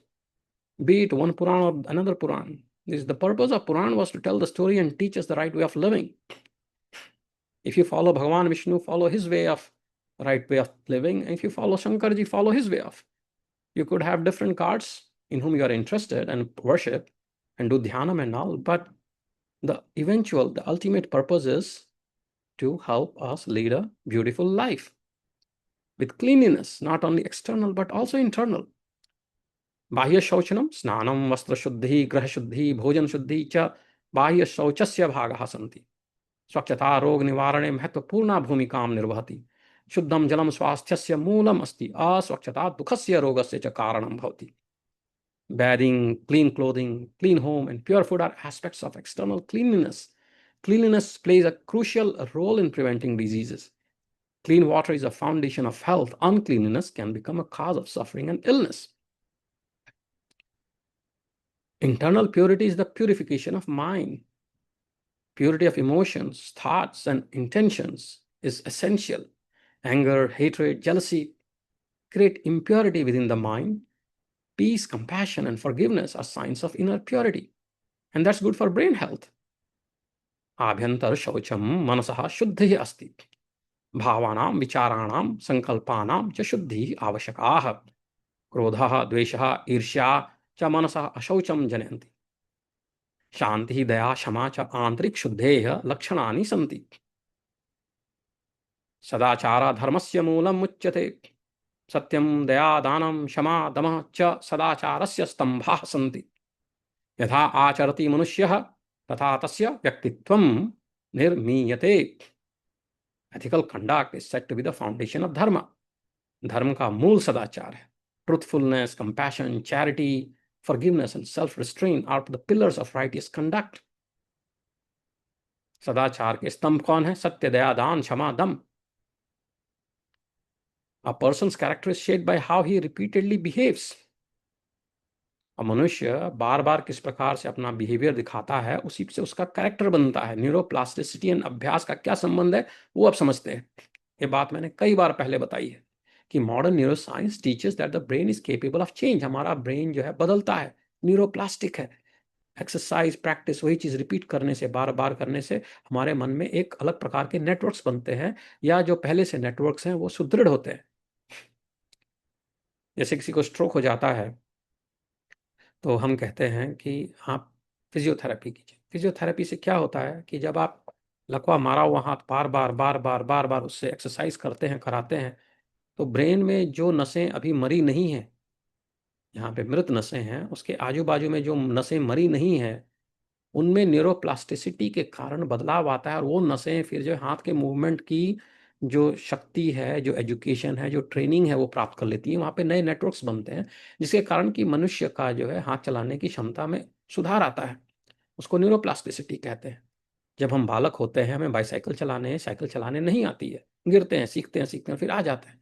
be it one Puran or another Puran. The purpose of Puran was to tell the story and teach us the right way of living. If you follow Bhagavan Vishnu, follow his way of right way of living. And if you follow Shankarji, follow his way of. You could have different gods in whom you are interested and worship and do dhyanam and all, but the ultimate purpose is to help us lead a beautiful life with cleanliness, not only external but also internal. बाह्य शौचनम स्नानम वस्त्र शुद्धि गृह शुद्धि भोजन शुद्धि च बाह्य शौचस्य भागः सन्ति. स्वच्छता रोग निवारणे महत्वपूर्णा भूमिकां निर्वहति. शुद्धं जलं स्वास्थ्यस्य मूलम् अस्ति. अस्वच्छता दुःखस्य रोगस्य च कारणं भवति. Bathing, clean clothing, clean home, and pure food are aspects of external cleanliness. Cleanliness plays a crucial role in preventing diseases. Clean water is a foundation of health. Uncleanliness can become a cause of suffering and illness. Internal purity is the purification of mind. Purity of emotions, thoughts, and intentions is essential. Anger, hatred, jealousy create impurity within the mind. Peace, compassion, and forgiveness are signs of inner purity. And that's good for brain health. आभ्यंतर शौचम मनसः शुद्धिः अस्ति. भावानां विचाराणां संकल्पानां च शुद्धिः आवश्यकाः. क्रोधः द्वेषः ईर्ष्या च मनसः अशौचं जनयन्ति. शांतिः दया क्षमा च आंतरिक शुद्धेः लक्षणानि सन्ति. सदाचार धर्मस्य मूलम् उच्यते. सत्यं दया दानं क्षमा दमः च सदाचारस्य स्तंभाः सन्ति. यथा आचरति मनुष्यः तथा तस्य व्यक्तित्वं निर्मीयते. Ethical conduct is said to be the foundation of dharma. धर्म का मूल सदाचार है. Truthfulness, compassion, charity, forgiveness and self-restraint are the pillars of righteous conduct. सदाचार के स्तंभ कौन है? सत्य दया दान क्षमा दम. A person's character is shaped by how he repeatedly behaves. मनुष्य बार बार किस प्रकार से अपना बिहेवियर दिखाता है उसी से उसका कैरेक्टर बनता है. न्यूरोप्लास्टिसिटी एंड अभ्यास का क्या संबंध है वो आप समझते हैं. ये बात मैंने कई बार पहले बताई है कि modern neuroscience teachers that the brain is capable of change. हमारा ब्रेन जो है बदलता है, न्यूरोप्लास्टिक है. एक्सरसाइज प्रैक्टिस, वही चीज रिपीट करने से, बार बार करने से हमारे मन में एक अलग प्रकार के नेटवर्क्स बनते हैं, या जो पहले से नेटवर्क्स हैं वो सुदृढ़ होते हैं. जैसे किसी को स्ट्रोक हो जाता है तो हम कहते हैं कि आप फिजियोथेरेपी कीजिए. फिजियोथेरेपी से क्या होता है कि जब आप लकवा मारा हुआ हाथ बार बार बार बार बार बार उससे एक्सरसाइज करते हैं, कराते हैं, तो ब्रेन में जो नसें अभी मरी नहीं हैं यहाँ पे मृत नसें हैं, उसके आजू-बाजू में जो नसें मरी नहीं हैं, उनमें न्यूरोप्लास्टिसिटी के कारण बदलाव आता है और वो नसें फिर जो हाथ के मूवमेंट की जो शक्ति है, जो एजुकेशन है, जो ट्रेनिंग है, वो प्राप्त कर लेती हैं। वहाँ पे नए नेटवर्क्स बनते हैं, जिसके कारण कि मनुष्य का जो है हाथ चलाने की क्षमता में सुधार आता है। उसको न्यूरोप्लास्टिसिटी कहते हैं। जब हम बालक होते हैं, हमें साइकिल चलाने नहीं आती है। गिरते हैं, सीखते हैं, फिर आ जाता है।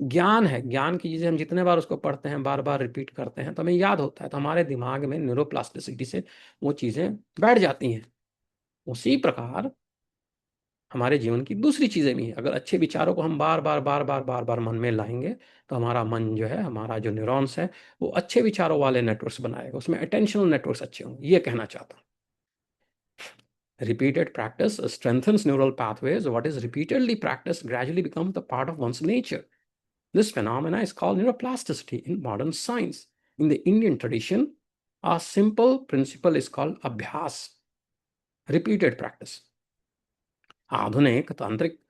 ज्ञान है, ज्ञान की चीज़ें हम जितने बार उसको पढ़ते हैं, बार-बार रिपीट करते हैं, तो हमें याद होता है, तो हमारे दिमाग में न्यूरोप्लास्टिसिटी से वो चीज़ें बैठ जाती हैं। उसी प्रकार हमारे जीवन की दूसरी चीज़ें भी हैं। अगर अच्छे विचारों को हम बार-बार मन में लाएँगे, तो हमारा मन जो है, हमारा जो न्यूरॉन्स है, वो अच्छे विचारों वाले नेटवर्क्स बनाएगा। उसमें अटेंशनल नेटवर्क्स अच्छे होंगे, ये कहना चाहता हूँ। Repeated practice strengthens neural pathways. What is repeatedly practiced gradually becomes the part of one's nature. This phenomena is called neuroplasticity in modern science. In the Indian tradition, a simple principle is called abhyas, repeated practice. आधुनिक तांत्रिक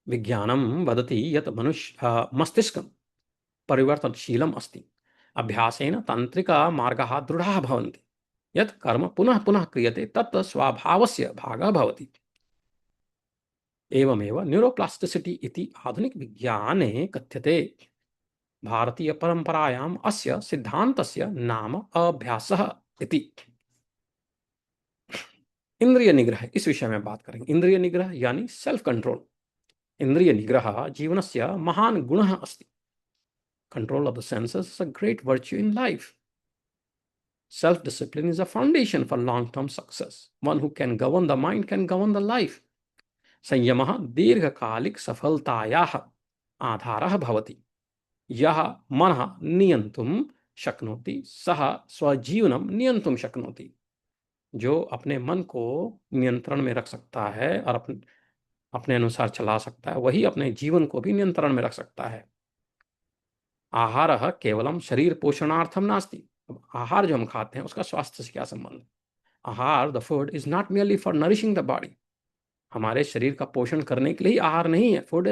विज्ञानं वदति यत् मस्तिष्कं परिवर्तनशीलम् अस्ति। अभ्यासेन तान्त्रिकमार्गाः दृढाः भवन्ति। यत् कर्म पुनः पुनः क्रियते तत् स्वभावस्य भागः भवति। एवमेव न्यूरोप्लास्टिसिटी इति आधुनिक विज्ञाने कथ्यते। भारतीय परंपरायाम अस्य सिद्धांतस्य नाम अभ्यासः इति। इंद्रिय निग्रह, इस विषय में बात करेंगे। इंद्रिय निग्रह यानी सेल्फ कंट्रोल। इंद्रिय निग्रह जीवनस्य महान गुणः अस्ति। Control of the senses is a great virtue in life. Self discipline is a foundation for long term success. One who can govern the mind can govern the life. संयमः दीर्घकालिक सफलतायाः आधारः भवति। यह मनः नियंतुं शक्नोति सः स्वजीवनं नियंतुं शक्नोति। जो अपने मन को नियंत्रण में रख सकता है और अपने अपने अनुसार चला सकता है, वही अपने जीवन को भी नियंत्रण में रख सकता है। आहारः केवलं शरीर पोषणार्थम नास्ति। अब आहार जो हम खाते हैं, उसका स्वास्थ्य से क्या संबंध है? आहार, the food is not merely for nourishing the body. हमारे शरीर का पोषण करने के लिए ही आहार नहीं है। Food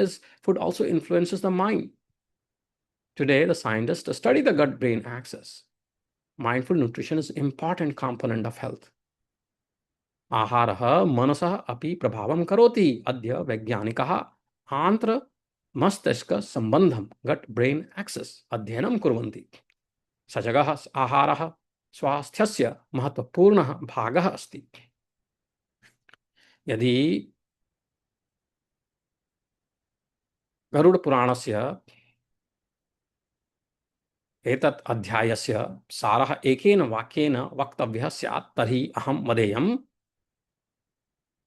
also influences the mind. Today, the scientists study the gut-brain axis. Mindful nutrition is an important component of health. आहारः मनसः अपि प्रभावं करोति। अद्य वैज्ञानिकाः आंत्र मस्तिष्क संबंधं गट ब्रेन एक्सिस अध्ययनं कुर्वन्ति। सजगः आहारः स्वास्थ्यस्य महत्वपूर्णः भागः अस्ति। यदि गरुड़ पुराणस्य एतत् अध्यायस्य सारः एकेन वाक्येन वक्तव्यः स्यात् तर्हि अहं वदेयम्।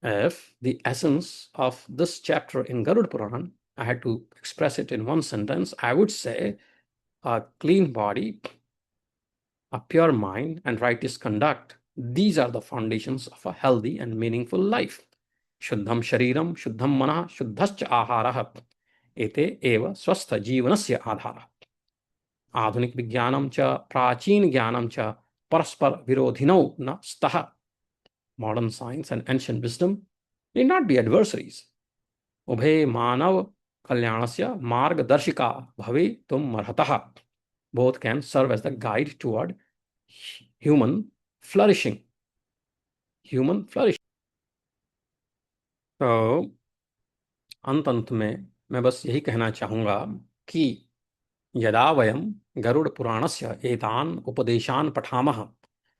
If the essence of this chapter in Garud Puran, I had to express it in one sentence, I would say a clean body, a pure mind, and righteous conduct. These are the foundations of a healthy and meaningful life. Shuddham shariram, shuddham manah, shuddhascha aharah. एते एव स्वस्थ जीवनस्य आधारः। आधुनिक विज्ञानं च प्राचीन ज्ञानं च परस्पर विरोधिनौ न स्तः। Modern science and ancient wisdom need not be adversaries. उभे मानव कल्याणस्य मार्गदर्शिका भवितुम् अर्हतः। Both can serve as the guide toward human flourishing. Human flourishing. तो अंत में मैं बस यही कहना चाहूँगा कि यदा वयं गरुड़ पुराणस्य एतान् उपदेशान् पठामः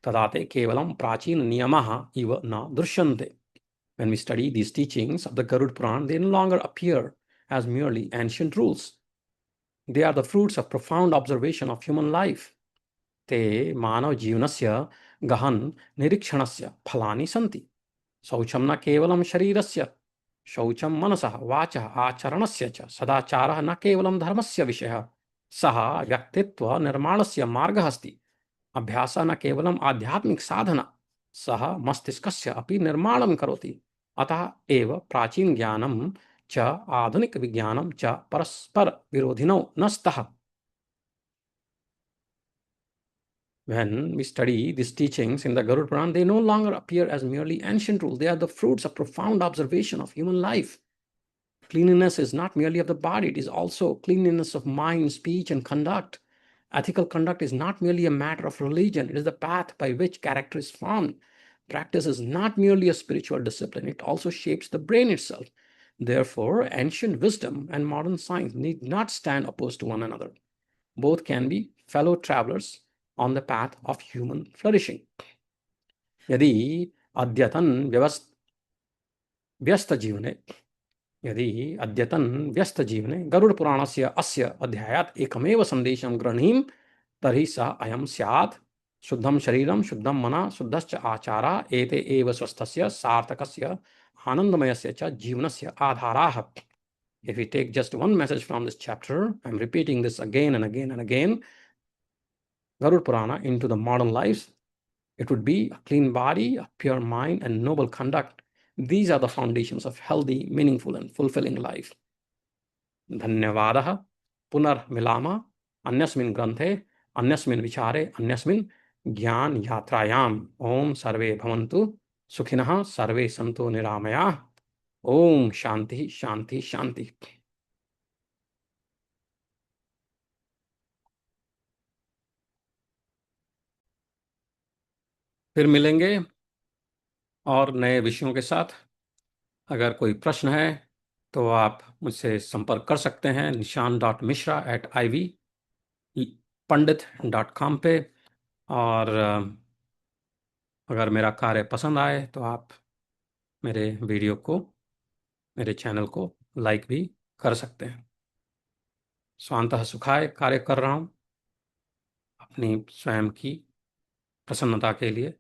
तदा ते केवलं प्राचीन नियमाः इव न दृश्यन्ते। When we study these teachings of the Garud Puran, they no longer appear as merely ancient rules. They are the fruits of profound observation of human life. ते मानव जीवनस्य गहन निरीक्षणस्य फलानि सन्ति। शौचं न केवलं शरीरस्य, शौचं मनसः वाचः आचरणस्य च। सदाचारः न केवलं धर्मस्य विषयः, सः व्यक्तित्व निर्माणस्य मार्गः अस्ति। अभ्यासः न केवलम् आध्यात्मिक साधना, सः मस्तिष्कस्य अपि निर्माणं करोति। अतः एव प्राचीन ज्ञानं च आधुनिक विज्ञानं च परस्पर विरोधिनौ न स्तः। When we study these teachings in the Garud Puran, they no longer appear as merely ancient rules. They are the fruits of profound observation of human life. Cleanliness is not merely of the body, it is also cleanliness of mind, speech, and conduct. Ethical conduct is not merely a matter of religion, it is the path by which character is formed. Practice is not merely a spiritual discipline, it also shapes the brain itself. Therefore, ancient wisdom and modern science need not stand opposed to one another. Both can be fellow travelers on the path of human flourishing. यदि अद्यतन व्यस्त जीवने यदि अद्यतन व्यस्त जीवने गरुडपुराणस्य अस्य अध्यायात् एकमेव सन्देशं गृह्णीमः तर्हि स अयं स्यात् शुद्धं शरीरं शुद्धं मनः शुद्धश्च आचारा एते एव स्वस्थस्य सार्थकस्य आनन्दमयस्य च जीवनस्य आधाराः. If we take just one message from this chapter, I'm repeating this again and again and again, Garud Purana into the modern lives, it would be a clean body, a pure mind, and noble conduct. These are the foundations of healthy, meaningful, and fulfilling life. धन्यवादः. पुनर्मिलामः अन्यस्मिन् ग्रन्थे, अन्यस्मिन् विचारे, अन्यस्मिन् ज्ञान यात्रायाम्. ओम सर्वे भवन्तु सुखिनः, सर्वे सन्तु निरामयाः. ओम शांति शांति शांति. फिर मिलेंगे और नए विषयों के साथ. अगर कोई प्रश्न है तो आप मुझसे संपर्क कर सकते हैं nishan.mishra@ivpandit.com पे. और अगर मेरा कार्य पसंद आए तो आप मेरे वीडियो को, मेरे चैनल को लाइक भी कर सकते हैं. स्वांतः सुखाय कार्य कर रहा हूँ अपनी स्वयं की प्रसन्नता के लिए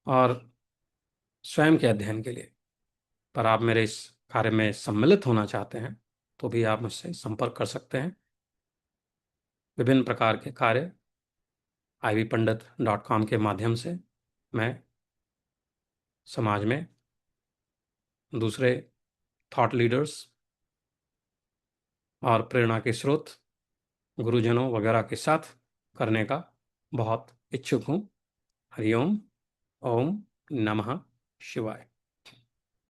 और स्वयं के अध्ययन के लिए. पर आप मेरे इस कार्य में सम्मिलित होना चाहते हैं तो भी आप मुझसे संपर्क कर सकते हैं. विभिन्न प्रकार के कार्य ivpandit.com के माध्यम से मैं समाज में दूसरे थॉट लीडर्स और प्रेरणा के स्रोत गुरुजनों वगैरह के साथ करने का बहुत इच्छुक हूँ. हरिओम. ओम नमः शिवाय.